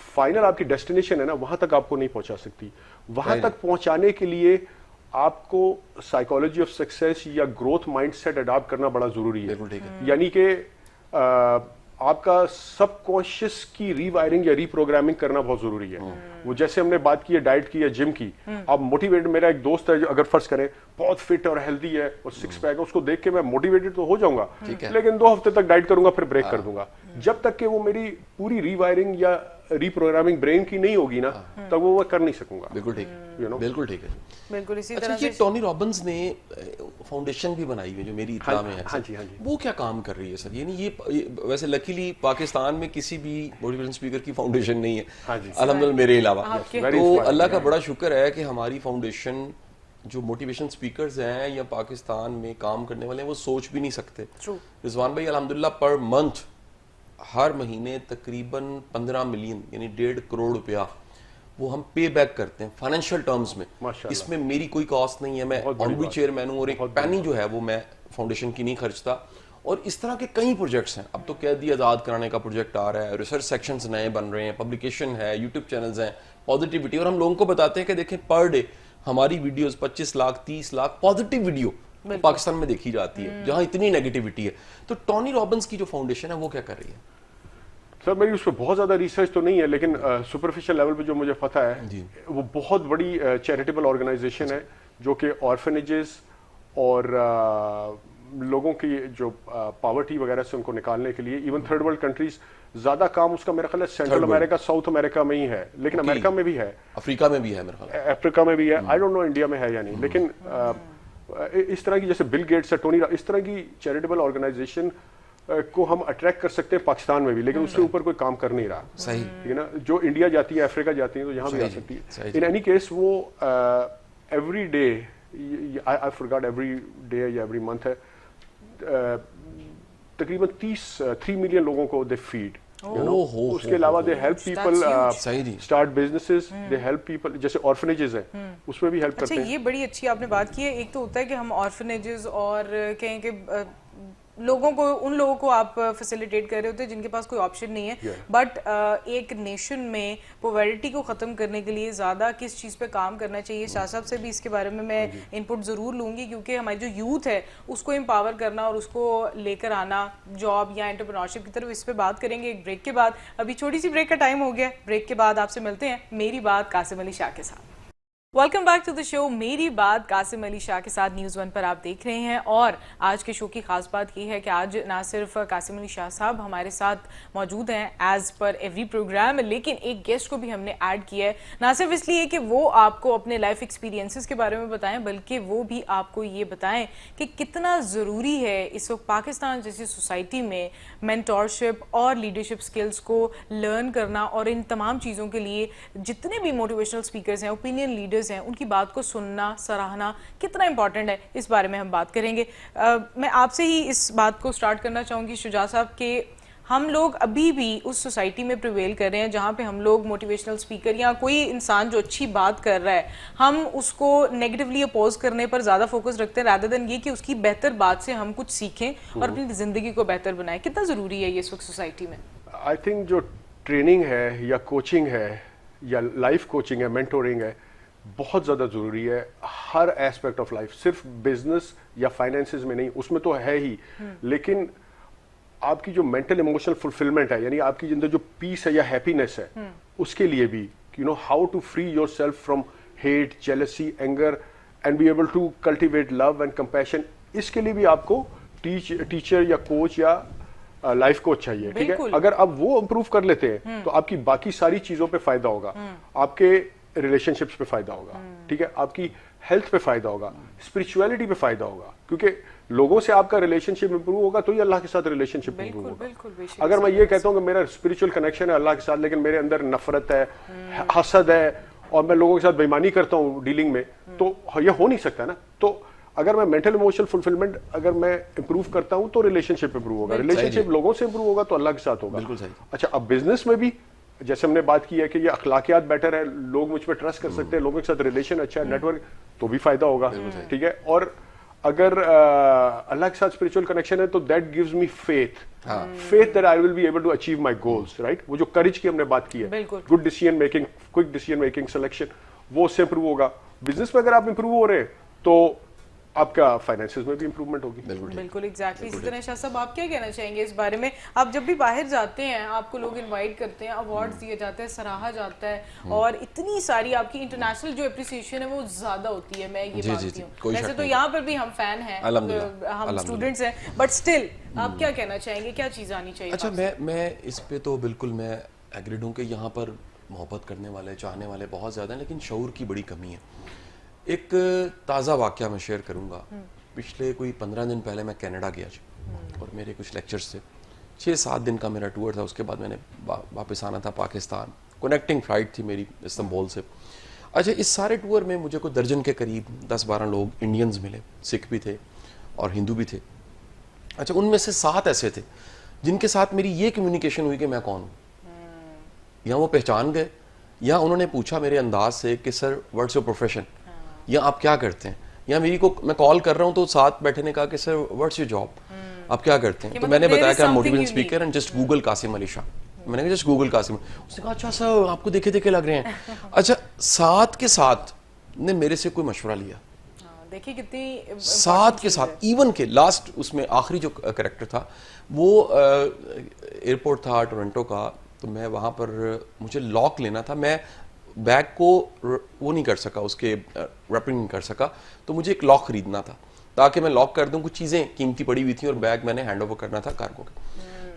फाइनल आपकी डेस्टिनेशन है ना, वहां तक आपको नहीं पहुंचा सकती। वहां तक पहुंचाने के लिए آپ کو سائیکالوجی آف سکسیس یا گروتھ مائنڈ سیٹ اڈاپٹ کرنا بڑا ضروری ہے. بالکل ٹھیک ہے. یعنی کہ آپ کا سب کانشیس کی ری وائرنگ یا ری پروگرامنگ کرنا بہت ضروری ہے. وہ جیسے ہم نے بات کی ہے ڈائٹ کی یا جم کی, آپ موٹیویٹ, میرا ایک دوست ہے جو اگر فرض کریں بہت فٹ اور ہیلدی ہے اور سکس پیک ہے, اس کو دیکھ کے میں موٹیویٹڈ تو ہو جاؤں گا, لیکن 2 ہفتے تک ڈائٹ کروں گا پھر بریک کر دوں گا. جب تک کہ وہ میری پوری ری وائرنگ یا ری پروگرامنگ برین کی نہیں ہوگی نا, تب وہ کر نہیں سکوں گا. بالکل ٹھیک, بالکل ٹھیک ہے. بالکل اسی اچھا, طرح یہ ٹونی رابنز نے فاؤنڈیشن بھی بنائی ہوئی جو میری اطلاع میں ہے, ہاں جی, وہ کیا کام کر رہی ہے سر؟ یعنی یہ ویسے لکیلی پاکستان میں کسی بھی موٹیویشن اسپیکر کی فاؤنڈیشن نہیں ہے الحمدللہ میرے علاوہ. تو اللہ کا بڑا شکر ہے کہ ہماری فاؤنڈیشن جو موٹیویشن اسپیکرز ہیں یا پاکستان میں کام کرنے والے ہیں وہ سوچ بھی نہیں سکتے. رضوان بھائی الحمدللہ پر منتھ ہر مہینے تقریباً 15 ملین یعنی 1.5 کروڑ روپیہ وہ ہم پے بیک کرتے ہیں فائنینشیل ٹرمز میں. اس میں میری کوئی کاسٹ نہیں ہے, میں آنری چیئرمین ہوں اور ایک پینی جو ہے وہ میں فاؤنڈیشن کی نہیں خرچتا. اور اس طرح کے کئی پروجیکٹس ہیں. اب تو قیدی آزاد کرانے کا پروجیکٹ آ رہا ہے, ریسرچ سیکشنز نئے بن رہے ہیں, پبلیکیشن ہے, یوٹیوب چینلز ہیں, پازیٹیوٹی, اور ہم لوگوں کو بتاتے ہیں کہ دیکھیں پر ڈے ہماری videos 25 lakh 30 lakh positive video Pakistan میں دیکھی جاتی ہے جہاں اتنی نیگیٹیوٹی ہے. تو ٹونی رابنز کی جو فاؤنڈیشن ہے وہ کیا کر رہی ہے؟ سر میری اس پہ بہت زیادہ ریسرچ تو نہیں ہے, لیکن سپرفیشل لیول پہ جو مجھے پتہ ہے وہ بہت بڑی چیریٹیبل آرگنائزیشن ہے جو کہ آرفنیجز اور لوگوں کی جو پاورٹی وغیرہ سے ان کو نکالنے کے لیے, ایون تھرڈ ورلڈ کنٹریز زیادہ کام اس کا میرا خیال ہے سینٹرل امریکہ ساؤتھ امریکہ میں ہی ہے, لیکن امریکہ میں بھی ہے, افریقہ میں بھی ہے, میرا خیال افریقہ میں بھی ہے, آئی ڈونٹ نو انڈیا میں ہے یا نہیں. لیکن اس طرح کی جیسے بل گیٹس ہے, ٹونی, اس طرح کی چیریٹیبل آرگنائزیشن کو ہم اٹریکٹ کر سکتے ہیں پاکستان میں بھی, لیکن اس کے اوپر کوئی کام کر نہیں رہا. صحیح ٹھیک ہے نا, جو انڈیا جاتی ہے افریقہ جاتی ہیں تو یہاں بھی آ سکتی ہے. ان اینی کیس وہ ایوری ڈے, آئی فورگاٹ ایوری ڈے یا ایوری منتھ ہے, تقریباً 3 ملین لوگوں کو دے فیڈ. اس کے علاوہ they help people start businesses, they help people, جیسے آرفنیجز ہیں اس میں بھی ہیلپ کرتے ہیں. یہ بڑی اچھی آپ نے بات کی ہے. ایک تو ہوتا ہے کہ ہم آرفنیجز اور کہیں کہ لوگوں کو, ان لوگوں کو آپ فیسیلیٹیٹ کر رہے ہوتے ہیں جن کے پاس کوئی آپشن نہیں ہے, بٹ ایک نیشن میں پاورٹی کو ختم کرنے کے لیے زیادہ کس چیز پہ کام کرنا چاہیے. شاہ صاحب سے بھی اس کے بارے میں انپٹ ضرور لوں گی, کیونکہ ہماری جو یوتھ ہے اس کو امپاور کرنا اور اس کو لے کر آنا جاب یا انٹرپرینورشپ کی طرف, اس پہ بات کریں گے ایک بریک کے بعد. ابھی چھوٹی سی بریک کا ٹائم ہو گیا, بریک کے بعد آپ سے ملتے ہیں میری بات قاسم علی شاہ کے ساتھ. ویلکم بیک ٹو دا شو میری بات قاسم علی شاہ کے ساتھ. نیوز 1 پر آپ دیکھ رہے ہیں, اور آج کے شو کی خاص بات یہ ہے کہ آج نہ صرف قاسم علی شاہ صاحب ہمارے ساتھ موجود ہیں ایز پر ایوری پروگرام, لیکن ایک گیسٹ کو بھی ہم نے ایڈ کیا ہے, نہ صرف اس لیے کہ وہ آپ کو اپنے لائف ایکسپیرینسز کے بارے میں بتائیں, بلکہ وہ بھی آپ کو یہ بتائیں کہ کتنا ضروری ہے اس وقت پاکستان جیسی سوسائٹی میں مینٹورشپ اور لیڈرشپ سکلز کو لرن کرنا, اور ان تمام چیزوں کے لیے جتنے بھی موٹیویشنل اسپیکرز ہیں, اوپینین لیڈرز ہیں, ان کی بات کو سننا سراہنا کتنا امپورٹنٹ ہے, اس بارے میں ہم بات کریں گے. میں آپ سے ہی اس بات کو سٹارٹ کرنا چاہوں گی شجاع صاحب, کہ ہم لوگ ابھی بھی اس سوسائٹی میں پریویل کر رہے ہیں جہاں پہ ہم لوگ موٹیویشنل اسپیکر یا کوئی انسان جو اچھی بات کر رہا ہے, ہم اس کو نیگیٹیولی اپوز کرنے پر زیادہ فوکس رکھتے ہیں رادر دین یہ کہ اس کی بہتر بات سے ہم کچھ سیکھیں اور اپنی زندگی کو بہتر بنائیں. کتنا ضروری ہے یہ اس وقت سوسائٹی میں؟ آئی تھنک جو ٹریننگ ہے یا کوچنگ ہے یا لائف کوچنگ ہے, مینٹورنگ ہے, بہت زیادہ ضروری ہے ہر ایسپیکٹ آف لائف, صرف بزنس یا فائنینسز میں نہیں, اس میں تو ہے ہی, لیکن آپ کی جو مینٹل ایموشنل فلفلمنٹ ہے, یعنی آپ کی اندر جو پیس ہے یا ہیپینس ہے, اس کے لیے بھی how to free yourself from hate, jealousy, anger and be able to cultivate love and compassion, اس کے لیے بھی آپ کو ٹیچر یا کوچ یا لائف کوچ چاہیے. ٹھیک ہے, اگر آپ وہ امپروو کر لیتے ہیں تو آپ کی باقی ساری چیزوں پہ فائدہ ہوگا, آپ کے ریلیشن شپس پہ فائدہ ہوگا, ٹھیک ہے, آپ کی ہیلتھ پہ فائدہ ہوگا, اسپرچویلٹی پہ فائدہ ہوگا, کیونکہ لوگوں سے آپ کا ریلیشن شپ امپروو ہوگا تو ہی اللہ کے ساتھ ریلیشن شپ امپروو ہوگا. اگر میں یہ کہتا ہوں کہ میرا اسپرچوئل کنیکشن ہے اللہ کے ساتھ, لیکن میرے اندر نفرت ہے, حسد ہے, اور میں لوگوں کے ساتھ بےایمانی کرتا ہوں ڈیلنگ میں, تو یہ ہو نہیں سکتا نا. تو اگر میں مینٹل ایموشنل فلفلمنٹ اگر میں امپروو کرتا ہوں تو ریلیشن شپ امپروو ہوگا, ریلیشن شپ لوگوں سے امپروو ہوگا تو اللہ کے ساتھ ہوگا. اچھا, اب بزنس میں بھی جیسے ہم نے بات کی ہے کہ یہ اخلاقیات بیٹر ہے, لوگ مجھ پہ ٹرسٹ کر سکتے ہیں, لوگوں کے ساتھ ریلیشن اچھا ہے, نیٹ ورک, تو بھی فائدہ ہوگا. ٹھیک ہے, اور اگر اللہ کے ساتھ اسپرچوئل کنیکشن ہے تو that gives me faith that I will be able to achieve my goals. Right, وہ جو کریج کی ہم نے بات کی ہے, good decision making, quick decision making, selection, وہ اس سے امپروو ہوگا. बिजनेस में अगर आप इंप्रूव हो रहे हैं तो आपका फाइनेंसेस में भी इंप्रूवमेंट होगी। बिल्कुल एग्जैक्टली। इसी तरह शाह साहब आप क्या कहना चाहेंगे इस बारे में? आप जब भी बाहर जाते हैं आपको लोग इनवाइट करते हैं, अवार्ड्स दिए जाते हैं, सराहा जाता है और इतनी सारी आपकी इंटरनेशनल जो अप्रिसिएशन है वो ज्यादा होती है, मैं ये मानती हूँ। वैसे तो यहाँ पर भी हम फैन हैं, हम स्टूडेंट्स हैं, बट स्टिल आप क्या कहना चाहेंगे, क्या चीज़ आनी चाहिए? अच्छा, मैं इस पे तो बिल्कुल मैं एग्रीड हूँ कि यहाँ पर मोहब्बत करने वाले, चाहने वाले बहुत ज़्यादा हैं, लेकिन शऊर की बड़ी कमी है। एक ताज़ा वाक़या मैं शेयर करूँगा। पिछले कोई 15 दिन पहले मैं कनाडा गया और मेरे कुछ लेक्चर्स थे, 6-7 दिन का मेरा टूर था। उसके बाद मैंने वापस आना था पाकिस्तान, कनेक्टिंग फ़्लाइट थी मेरी इस्तांबुल से। अच्छा, इस सारे टूर में मुझे कोई दर्जन के करीब 10-12 लोग इंडियंस मिले, सिख भी थे और हिंदू भी थे। अच्छा, उनमें से 7 ऐसे थे जिनके साथ मेरी ये कम्युनिकेशन हुई कि मैं कौन हूँ, या वो पहचान गए, या उन्होंने पूछा मेरे अंदाज से कि सर व्हाट्स योर प्रोफेशन, या आप क्या करते हैं, या मैं कॉल कर रहा हूँ तो साथ बैठे ने कहा कि सर व्हाट्स योर जॉब, आप क्या करते हैं? तो मैंने बताया कि I am motivational speaker and just Google Qasim Ali Shah. मैंने कहा जस्ट गूगल कासिम। उसने कहा अच्छा सर आपको देखे देखे लग रहे हैं। अच्छा, 7 के 7 ने मेरे से कोई मशवरा लिया, देखिए कितनी 7 के 7। इवन के लास्ट उसमें आखिरी जो करेक्टर था वो एयरपोर्ट था टोरंटो का, तो मैं वहाँ पर मुझे लॉक लेना था, मैं बैग को वो नहीं कर सका, उसके रैपिंग नहीं कर सका, तो मुझे एक लॉक खरीदना था ताकि मैं लॉक कर दूं। कुछ चीज़ें कीमती पड़ी हुई थी और बैग मैंने हैंड ओवर करना था कार्गो का।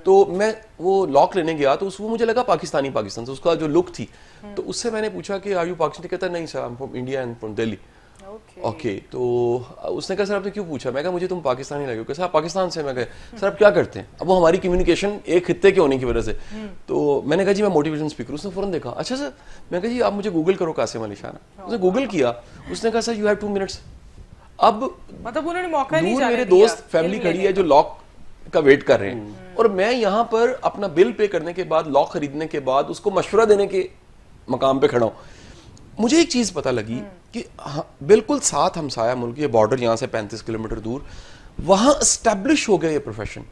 तो मैं वो लॉक लेने गया तो वो मुझे लगा पाकिस्तानी से उसका जो लुक थी, तो उससे मैंने पूछा कि आर यू पाकिस्तानी? कहता नहीं sir, I am from India and from Delhi. Okay, तो उसने कहा सर आपने क्यों पूछा? मैं कहा मुझे तुम पाकिस्तानी लगे हो। कैसा पाकिस्तान से? मैं कहा सर आप क्या करते हैं? अब वो हमारी कम्युनिकेशन एक खित्ते के होने की वजह से, तो मैंने कहा जी मैं मोटिवेशन स्पीकर। उसने फौरन देखा, अच्छा सर। मैं कहा जी आप मुझे गूगल करो कासिम अली शाह। उसने गूगल किया, उसने कहा सर यू हैव 2 मिनट्स। अब मतलब उन्होंने मौका नहीं दूर मेरे दोस्त फैमिली खड़ी है जो लॉक का वेट कर रहे हैं, और मैं यहाँ पर अपना बिल पे करने के बाद, लॉक खरीदने के बाद उसको मशवरा देने के मकाम पे खड़ा हूँ। मुझे एक चीज़ पता लगी कि हाँ, बिल्कुल साथ हमसाया मुल्क, ये बॉर्डर यहाँ से 35 किलोमीटर दूर, वहाँ एस्टेब्लिश हो गया ये प्रोफेशन।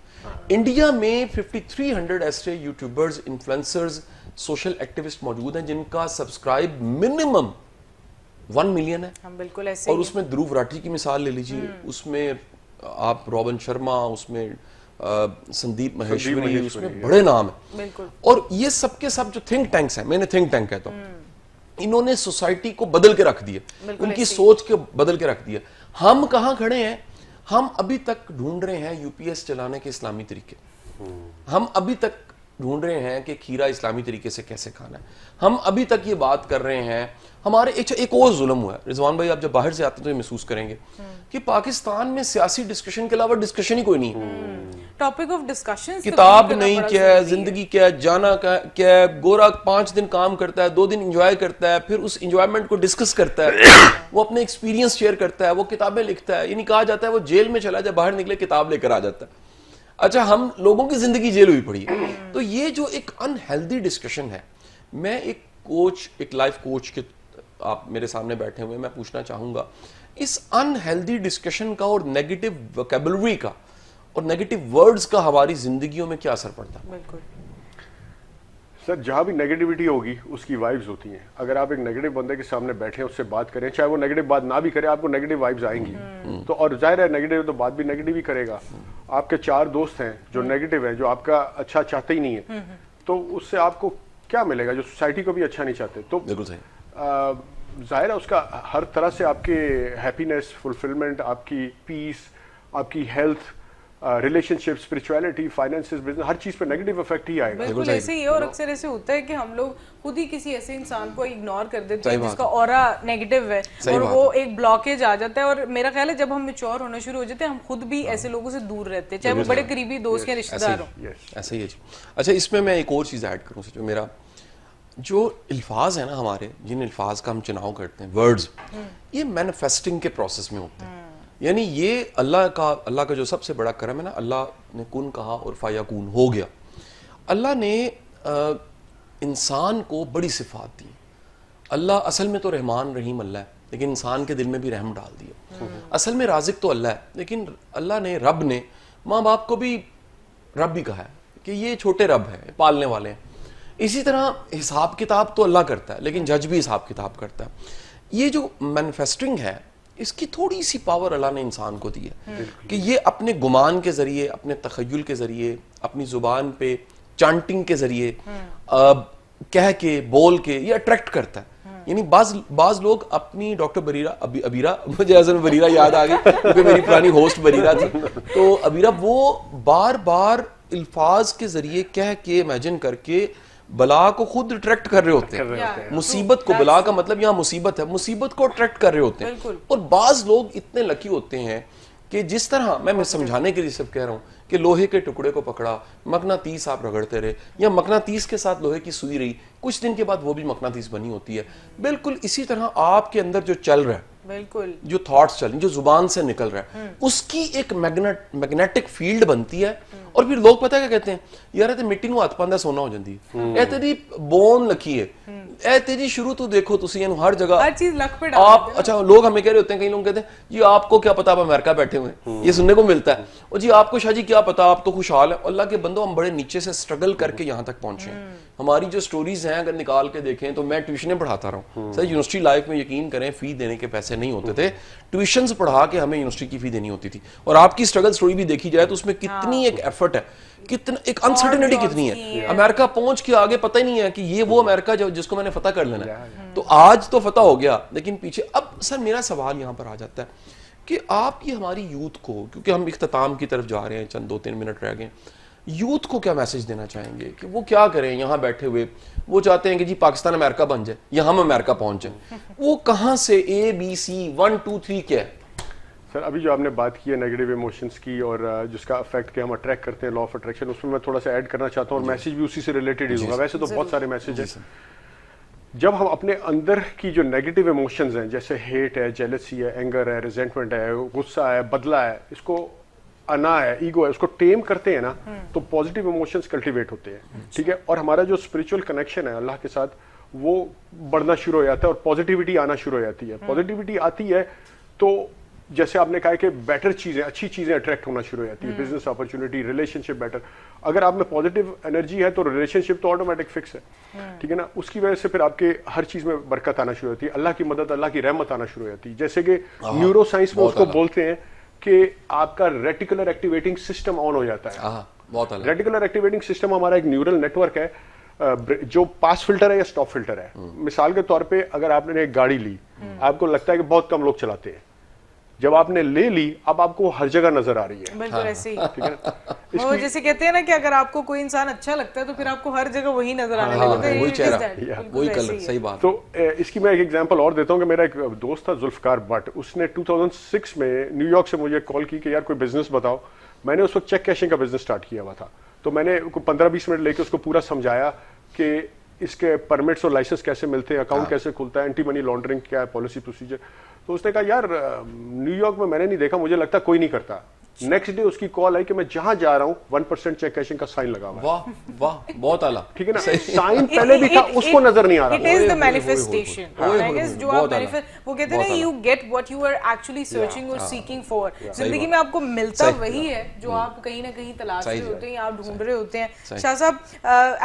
इंडिया में 5300 ऐसे यूट्यूबर्स, इन्फ्लुएंसर्स, सोशल एक्टिविस्ट मौजूद हैं जिनका सब्सक्राइब मिनिमम 1 मिलियन है। हम बिल्कुल ऐसे और उसमें ध्रुव राठी की मिसाल ले लीजिए, उसमें आप रॉबिन शर्मा, उसमें संदीप महेश्वरी, उसमें बड़े नाम है। और ये सबके सब जो थिंक टैंक्स हैं, मैंने थिंक टैंक कहता हूँ, इन्होंने सोसाइटी को बदल के रख दिया, उनकी सोच को बदल के रख दिया। हम कहाँ खड़े हैं? हम अभी तक ढूंढ रहे हैं यूपीएस चलाने के इस्लामी तरीके, हम अभी तक ढूंढ रहे हैं कि खीरा इस्लामी तरीके से कैसे खाना है, हम अभी तक ये बात कर रहे हैं। हमारे एक और जुल्म हुआ है रिजवान भाई, आप जब बाहर से आते हैं तो ये महसूस करेंगे कि पाकिस्तान में सियासी डिस्कशन के अलावा डिस्कशन ही कोई नहीं है। टॉपिक ऑफ डिस्कशन, किताब नहीं, क्या है जिंदगी, क्या है जाना, क्या है गोरा 5 दिन काम करता है, 2 दिन एंजॉय करता है, फिर उस एंजॉयमेंट को डिस्कस करता है, वो अपने एक्सपीरियंस शेयर करता है, वो किताबें लिखता है। ये नहीं कहा जाता है वो जेल में चला जाए, बाहर निकले किताब लेकर आ जाता है। अच्छा, हम लोगों की जिंदगी जेल हुई पड़ी है। तो ये जो एक अनहेल्दी डिस्कशन है, मैं एक कोच, एक लाइफ कोच के, आप मेरे सामने बैठे हुए, मैं पूछना चाहूंगा इस अनहेल्दी डिस्कशन का और नेगेटिव वोकैबुलरी का और नेगेटिव वर्ड्स का हमारी जिंदगियों में क्या असर पड़ता है? बिल्कुल सर, जहाँ भी नेगेटिविटी होगी उसकी वाइब्स होती हैं। अगर आप एक नेगेटिव बंदे के सामने बैठे हैं, उससे बात करें, चाहे वो नेगेटिव बात ना भी करे, आपको नेगेटिव वाइब्स आएंगी। तो और जाहिर है नेगेटिव तो बात भी नेगेटिव ही करेगा। आपके 4 दोस्त हैं जो नेगेटिव हैं, जो आपका अच्छा चाहते ही नहीं है, तो उससे आपको क्या मिलेगा? जो सोसाइटी को भी अच्छा नहीं चाहते। तो बिल्कुल सही। जाहिर है उसका हर तरह से आपके हैप्पीनेस, फुलफिलमेंट, आपकी पीस, आपकी health, relationship, spirituality, finances, business, हर चीज पे नेगेटिव इफेक्ट ही आएगा। बिल्कुल ऐसे ही है। और अक्सर ऐसे होता है कि हम लोग खुद ही किसी ऐसे इंसान को इग्नोर कर देते हैं जिसका ऑरा नेगेटिव है, और वो एक ब्लॉकेज आ जाता है। और मेरा ख्याल है जब हम मैच्योर होना शुरू हो जाते हैं, हम खुद भी ऐसे लोगों से दूर रहते हैं, चाहे वो बड़े करीबी दोस्त या रिश्तेदार हो। ऐसा ही है जी। अच्छा, इसमें मैं एक और चीज़ ऐड करूँ, जो मेरा जो अल्फाज है ना, हमारे जिन अल्फाज का हम चुनाव करते हैं, वर्ड्स, ये मैनिफेस्टिंग के प्रोसेस में होते हैं। यानी ये अल्लाह का जो सबसे बड़ा करम है ना, अल्लाह ने कुन कहा और फायाकून हो गया। अल्लाह ने इंसान को बड़ी सिफात दी। अल्लाह असल में तो रहमान रहीम अल्लाह है, लेकिन इंसान के दिल में भी रहम डाल दिया। असल में राज़िक तो अल्लाह है, लेकिन अल्लाह ने, रब ने माँ बाप को भी रब भी कहा है कि ये छोटे रब हैं, पालने वाले हैं। इसी तरह हिसाब किताब तो अल्लाह करता है, लेकिन जज भी हिसाब किताब करता है। یہ جو مینیفیسٹنگ ہے اس کی تھوڑی سی پاور اللہ نے انسان کو دی ہے کہ یہ اپنے گمان کے ذریعے, اپنے تخیل کے ذریعے, اپنی زبان پہ چانٹنگ کے ذریعے, کہہ کے بول کے یہ اٹریکٹ کرتا ہے. یعنی بعض لوگ اپنی ڈاکٹر ابیرہ مجھے اصل میں بریرہ یاد آ گئی کیونکہ میری پرانی ہوسٹ بریرہ تھی, تو ابیرہ وہ بار بار الفاظ کے ذریعے کہہ کے امیجن کر کے بلا کو خود اٹریکٹ کر رہے ہوتے ہیں, مصیبت کو, بلا کا مطلب یہاں مصیبت ہے, مصیبت کو اٹریکٹ کر رہے ہوتے ہیں. اور بعض لوگ اتنے لکی ہوتے ہیں کہ جس طرح میں سمجھانے کے لیے صرف کہہ رہا ہوں کہ لوہے کے ٹکڑے کو پکڑا, مقناطیس آپ رگڑتے رہے, یا مقناطیس کے ساتھ لوہے کی سوئی رہی, کچھ دن کے بعد وہ بھی مقناطیس بنی ہوتی ہے. بالکل اسی طرح آپ کے اندر جو چل رہا ہے, بالکل جو تھاٹس چل رہے ہیں, جو زبان سے نکل رہا ہے, اس کی ایک میگنیٹک فیلڈ بنتی ہے. اور پھر لوگ پتہ کیا کہتے ہیں, یار اے مٹی نو ہاتھ پاندہ سونا ہو جاندی ہے, اے تیری بون لکھی ہے, اے تیری شروع تو دیکھو تسی اینو ہر جگہ ہر چیز لک پہ ڈال. آپ اچھا لوگ ہمیں کہہ رہے ہوتے ہیں, کئی لوگ کہتے ہیں جی آپ کو کیا پتا آپ امریکہ بیٹھے ہوئے ہیں, یہ سننے کو ملتا ہے, اور جی آپ کو شاہ جی کیا پتا آپ تو خوشحال ہیں. اللہ کے بندوں ہم بڑے نیچے سے سٹرگل کر کے یہاں تک پہنچے ہیں. ہماری جو سٹوریز ہیں اگر نکال کے دیکھیں تو میں ٹیوشنیں پڑھاتا رہا ہوں سر, یونیورسٹی لائف میں یقین کریں فی دینے کے پیسے نہیں ہوتے تھے, ٹیوشنز پڑھا کے ہمیں یونیورسٹی کی فی دینی ہوتی تھی. اور آپ کی سٹرگل سٹوری بھی دیکھی جائے تو اس میں کتنی ایک ایفرٹ ہے, کتنا ایک انسرٹنٹی کتنی ہے. امریکہ پہنچ کے آگے پتہ ہی نہیں ہے کہ یہ وہ امریکہ جس کو میں نے فتح کر لینا ہے. تو آج تو فتح ہو گیا لیکن پیچھے. اب سر میرا سوال یہاں پر آ جاتا ہے کہ آپ یہ ہماری یوتھ کو, کیونکہ ہم اختتام کی طرف جا رہے ہیں, چند 2-3 منٹ رہ گئے, یوتھ کو کیا میسج دینا چاہیں گے کہ وہ کیا کریں یہاں بیٹھے ہوئے؟ وہ چاہتے ہیں کہ جی پاکستان امریکہ بن جائے یا ہم امریکہ پہنچ جائیں, وہ کہاں سے ABC 1 2 3 کیا ہے؟ سر ابھی جو آپ نے بات کی ہے نیگیٹو ایموشنس کی اور جس کا افیکٹ کہ ہم اٹریکٹ کرتے ہیں, لا آف اٹریکشن, اس میں میں تھوڑا سا ایڈ کرنا چاہتا ہوں, اور میسج بھی اسی سے ریلیٹڈ ہی ہوگا. ویسے تو بہت سارے میسج ہیں. جب ہم اپنے اندر کی جو نیگیٹو ایموشنز ہیں, جیسے ہیٹ ہے, جیلسی ہے, اینگر ہے, ریزنٹمنٹ ہے, غصہ ہے, بدلہ ہے, اس کو انا ہے, ایگو ہے, اس کو ٹیم کرتے ہیں نا, تو پازیٹیو ایموشنز کلٹیویٹ ہوتے ہیں. ٹھیک ہے, اور ہمارا جو اسپرچول کنیکشن ہے اللہ کے ساتھ وہ بڑھنا شروع ہو جاتا ہے اور پازیٹیوٹی آنا شروع ہو جاتی ہے. پازیٹیوٹی آتی ہے تو جیسے آپ نے کہا کہ بیٹر چیزیں, اچھی چیزیں اٹریکٹ ہونا شروع ہو جاتی ہے, بزنس اپرچونٹی, ریلیشن شپ بیٹر. اگر آپ میں پازیٹیو انرجی ہے تو ریلیشن شپ تو آٹومیٹک فکس ہے. ٹھیک ہے نا, اس کی وجہ سے پھر آپ کے ہر چیز میں برکت آنا شروع ہوتی ہے, اللہ کی مدد, اللہ کی رحمت آنا شروع ہو جاتی ہے. جیسے کہ نیورو سائنس میں اس کو بولتے ہیں کہ آپ کا ریٹیکولر ایکٹیویٹنگ سسٹم آن ہو جاتا ہے. ریٹیکولر ایکٹیویٹنگ سسٹم ہمارا ایک نیورل نیٹ ورک ہے جو پاس فلٹر ہے یا اسٹاپ فلٹر ہے. مثال کے طور پہ اگر آپ نے ایک گاڑی لی, آپ کو لگتا ہے کہ بہت کم لوگ چلاتے ہیں, جب آپ نے لے لی اب آپ کو ہر جگہ نظر آ رہی ہے. بالکل ایسے ہی وہ جیسے کہتے ہیں نا کہ اگر آپ کو کوئی انسان اچھا لگتا ہے تو پھر آپ کو ہر جگہ وہی نظر آنے لگتا ہے, وہی چہرہ, وہی کلر. صحیح بات. تو اس کی میں ایک ایگزامپل اور دیتا ہوں کہ میرا ایک دوست تھا ذوالفقار بٹ, اس نے 2006 میں نیو یارک سے مجھے کال کی کہ یار کوئی بزنس بتاؤ. میں نے اس وقت چیک کیشنگ کا بزنس سٹارٹ کیا ہوا تھا, تو میں نے 15-20 منٹ لے کے اس کو پورا سمجھایا کہ اس کے پرمٹس اور لائسنس کیسے ملتے ہیں, اکاؤنٹ کیسے کھلتا ہے, اینٹی منی لانڈرنگ کیا ہے, پالیسی پروسیجر. تو اس نے کہا یار نیو یارک میں نے نہیں دیکھا, مجھے لگتا کوئی نہیں کرتا. نیکسٹ ڈے اس کی کال آئی کہ میں جہاں جا رہا ہوں 1% چیک کیشنگ کا سائن لگا ہوا ہے. واہ واہ, بہت اعلیٰ. ٹھیک ہے نا, سائن پہلے بھی تھا, اس کو نظر نہیں آ رہا. It is the manifestation. I guess جو آپ وہ کہتے ہیں نا you get what you are actually searching or seeking for. زندگی میں آپ کو ملتا وہی ہے جو آپ کہیں نہ کہیں تلاش رہے ہوتے ہیں, آپ ڈھونڈ رہے ہوتے ہیں. شاہ صاحب,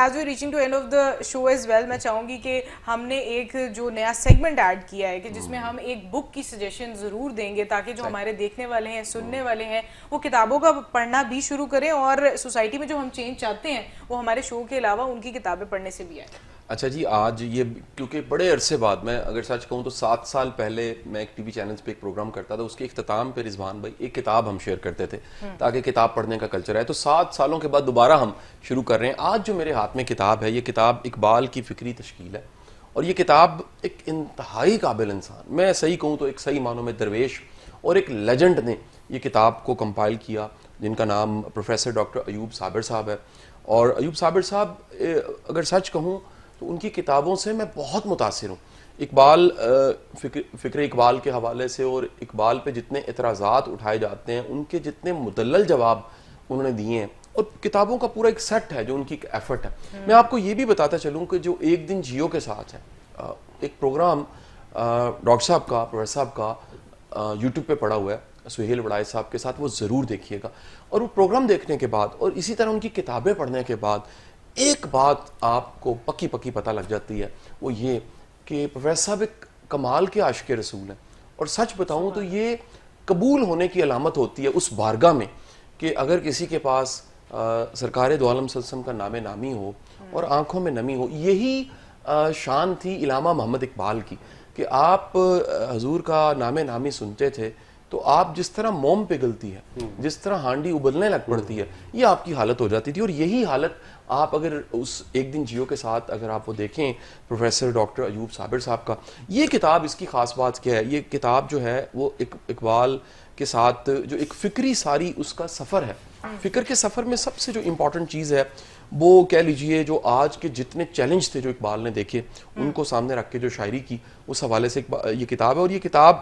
as we are reaching to end of the show as well, میں چاہوں گی کہ ہم نے ایک جو نیا سیگمنٹ ایڈ کیا ہے کہ جس میں ہم ایک بک کی سجیشن ضرور دیں گے تاکہ جو ہمارے دیکھنے والے ہیں, سننے والے ہیں, وہ کتابوں کا پڑھنا بھی شروع کریں اور سوسائٹی میں جو ہم چینج چاہتے ہیں وہ ہمارے شو کے علاوہ ان کی کتابیں پڑھنے سے بھی آئے. اچھا جی, آج یہ کیونکہ بڑے عرصے بعد, میں اگر سچ کہوں تو 7 سال پہلے میں ایک ٹی وی چینلز پہ ایک پروگرام کرتا تھا, اس کے اختتام پہ رضوان بھائی ایک کتاب ہم شیئر کرتے تھے تاکہ کتاب پڑھنے کا کلچر ہے. تو 7 سالوں کے بعد دوبارہ ہم شروع کر رہے ہیں. آج جو میرے ہاتھ میں کتاب ہے, یہ کتاب اقبال کی فکری تشکیل ہے, اور یہ کتاب ایک انتہائی قابل انسان, میں صحیح کہوں تو ایک صحیح معنوں میں درویش اور ایک لیجنڈ نے یہ کتاب کو کمپائل کیا, جن کا نام پروفیسر ڈاکٹر ایوب صابر صاحب ہے. اور ایوب صابر صاحب اگر سچ کہوں تو ان کی کتابوں سے میں بہت متاثر ہوں. اقبال, فکر اقبال کے حوالے سے اور اقبال پہ جتنے اعتراضات اٹھائے جاتے ہیں, ان کے جتنے مدلل جواب انہوں نے دیے ہیں, اور کتابوں کا پورا ایک سیٹ ہے جو ان کی ایک ایفرٹ ہے. میں آپ کو یہ بھی بتاتا چلوں کہ جو ایک دن جیو کے ساتھ ہے, ایک پروگرام ڈاکٹر صاحب کا, پروفیسر صاحب کا یوٹیوب پہ پڑا ہوا ہے, سہیل وڑائے صاحب کے ساتھ, وہ ضرور دیکھیے گا. اور وہ پروگرام دیکھنے کے بعد اور اسی طرح ان کی کتابیں پڑھنے کے بعد ایک بات آپ کو پکی پتہ لگ جاتی ہے, وہ یہ کہ پروفیسر صاحب ایک کمال کے عاشق رسول ہیں, اور سچ بتاؤں تو یہ قبول ہونے کی علامت ہوتی ہے اس بارگاہ میں کہ اگر کسی کے پاس سرکار دو عالم صلی اللہ علیہ وسلم کا نام نامی ہو اور آنکھوں میں نمی ہو. یہی شان تھی علامہ محمد اقبال کی کہ آپ حضور کا نام نامی سنتے تھے تو آپ جس طرح موم پگھلتی ہے, جس طرح ہانڈی ابلنے لگ پڑتی ہے, یہ آپ کی حالت ہو جاتی تھی. اور یہی حالت آپ اگر اس ایک دن جیو کے ساتھ اگر آپ وہ دیکھیں پروفیسر ڈاکٹر ایوب صابر صاحب کا یہ کتاب, اس کی خاص بات کیا ہے, یہ کتاب جو ہے وہ اقبال کے ساتھ جو ایک فکری ساری اس کا سفر ہے. فکر کے سفر میں سب سے جو امپورٹنٹ چیز ہے وہ کہہ لیجئے جو آج کے جتنے چیلنج تھے جو اقبال نے دیکھے ان کو سامنے رکھ کے جو شاعری کی اس حوالے سے یہ کتاب ہے. اور یہ کتاب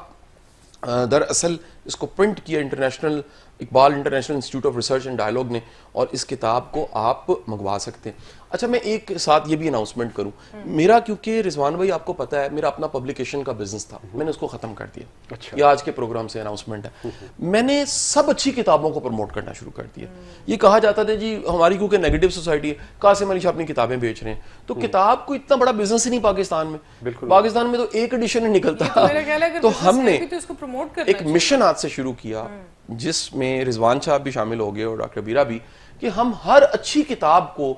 دراصل اس کو پرنٹ کیا international Iqbal international institute of research and dialogue نے, اور اس کتاب کو آپ منگوا سکتے ہیں. اچھا میں ایک ساتھ یہ بھی اناؤنسمنٹ کروں, میرا کیونکہ رضوان بھائی آپ کو پتا ہے میرا اپنا پبلیکیشن کا بزنس تھا, میں نے اس کو ختم کر دیا. یہ آج کے پروگرام سے اناؤنسمنٹ ہے. میں نے سب اچھی کتابوں کو پروموٹ کرنا شروع کر دیا. یہ کہا جاتا تھا جی ہماری کیونکہ نیگیٹو سوسائٹی ہے, قاسم علی شاہ اپنی کتابیں بیچ رہے ہیں, تو کتاب کو اتنا بڑا بزنس ہی نہیں پاکستان میں. پاکستان میں تو ایک ایڈیشن ہی نکلتا. تو ہم نے ایک مشن آج سے شروع کیا جس میں رضوان صاحب بھی شامل ہو گئے اور ڈاکٹر بیرا بھی, کہ ہم ہر اچھی کتاب کو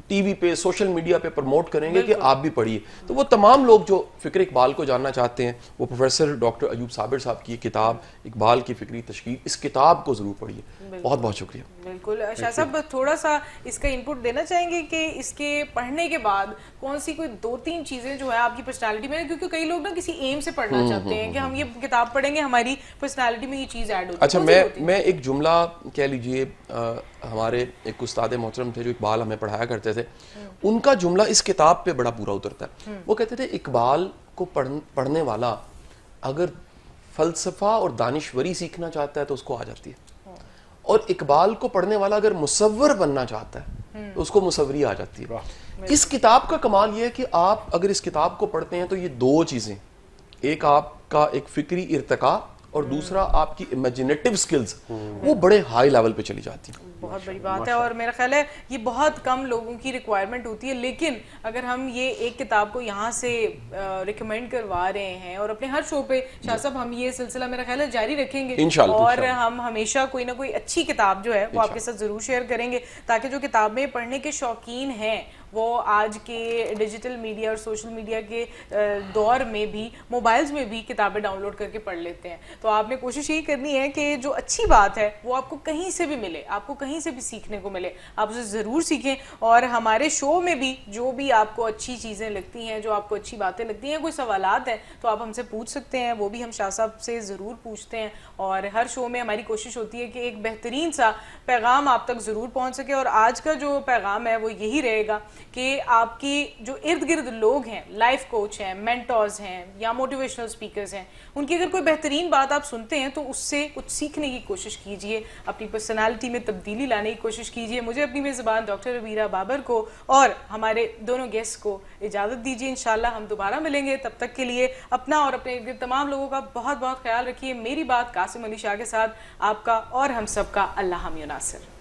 ٹی وی پہ سوشل میڈیا پہ پروموٹ کریں گے کہ آپ بھی پڑھیے. تو وہ تمام لوگ جو فکر اقبال کو جاننا چاہتے ہیں وہ پروفیسر ڈاکٹر ایوب صابر صاحب کی کتاب اقبال کی فکری تشکیل, اس کتاب کو ضرور پڑھیے. بہت بہت شکریہ. بالکل شاہ صاحب تھوڑا سا اس کا انپٹ دینا چاہیں گے کہ اس کے پڑھنے کے بعد کون سی کوئی 2-3 چیزیں جو ہے آپ کی پرسنالٹی میں, کیونکہ کئی لوگ نا کسی ایم سے پڑھنا چاہتے ہیں کہ ہم یہ کتاب پڑھیں گے ہماری پرسنالٹی میں یہ چیز ایڈ ہوتی ہے. اچھا میں ایک جملہ کہہ لیجئے, ہمارے ایک استاد محترم تھے جو اقبال ہمیں پڑھایا کرتے تھے, ان کا جملہ اس کتاب پہ بڑا پورا اترتا ہے. وہ کہتے تھے اقبال کو پڑھنے والا اگر فلسفہ اور دانشوری سیکھنا چاہتا ہے تو اس کو آ جاتی ہے, اور اقبال کو پڑھنے والا اگر مصور بننا چاہتا ہے تو اس کو مصوری آ جاتی ہے. اس کتاب کا کمال یہ ہے کہ آپ اگر اس کتاب کو پڑھتے ہیں تو یہ 2 چیزیں, ایک آپ کا ایک فکری ارتقاء اور دوسرا آپ کی امیجنیٹو سکلز وہ بڑے ہائی لیول پہ چلی جاتی ہیں. بہت بڑی بات ہے, اور میرا خیال ہے یہ بہت کم لوگوں کی ریکوائرمنٹ ہوتی ہے. لیکن اگر ہم یہ ایک کتاب کو یہاں سے ریکمینڈ کروا رہے ہیں اور اپنے ہر شو پہ شاہ صاحب ہم یہ سلسلہ میرا خیال ہے جاری رکھیں گے, اور ہم ہمیشہ کوئی نہ کوئی اچھی کتاب جو ہے وہ آپ کے ساتھ ضرور شیئر کریں گے, تاکہ جو کتابیں پڑھنے کے شوقین ہیں وہ آج کے ڈیجیٹل میڈیا اور سوشل میڈیا کے دور میں بھی موبائلز میں بھی کتابیں ڈاؤن لوڈ کر کے پڑھ لیتے ہیں. تو آپ نے کوشش یہی کرنی ہے کہ جو اچھی بات ہے وہ آپ کو کہیں سے بھی ملے, آپ کو کہیں سے بھی سیکھنے کو ملے, آپ اسے ضرور سیکھیں. اور ہمارے شو میں بھی جو بھی آپ کو اچھی چیزیں لگتی ہیں, جو آپ کو اچھی باتیں لگتی ہیں, کوئی سوالات ہیں تو آپ ہم سے پوچھ سکتے ہیں, وہ بھی ہم شاہ صاحب سے ضرور پوچھتے ہیں. اور ہر شو میں ہماری کوشش ہوتی ہے کہ ایک بہترین سا پیغام آپ تک ضرور پہنچ سکے. اور آج کا جو پیغام ہے وہ یہی رہے گا کہ آپ کی جو ارد گرد لوگ ہیں, لائف کوچ ہیں, مینٹورز ہیں یا موٹیویشنل سپیکرز ہیں, ان کی اگر کوئی بہترین بات آپ سنتے ہیں تو اس سے کچھ سیکھنے کی کوشش کیجئے, اپنی پرسنالٹی میں تبدیلی لانے کی کوشش کیجئے. مجھے اپنی میزبان ڈاکٹر ربیرہ بابر کو اور ہمارے دونوں گیسٹ کو اجازت دیجیے. انشاءاللہ ہم دوبارہ ملیں گے. تب تک کے لیے اپنا اور اپنے ارد گرد تمام لوگوں کا بہت بہت خیال رکھیے. میری بات قاسم علی شاہ کے ساتھ آپ کا اور ہم سب کا اللہ حامی و ناصر.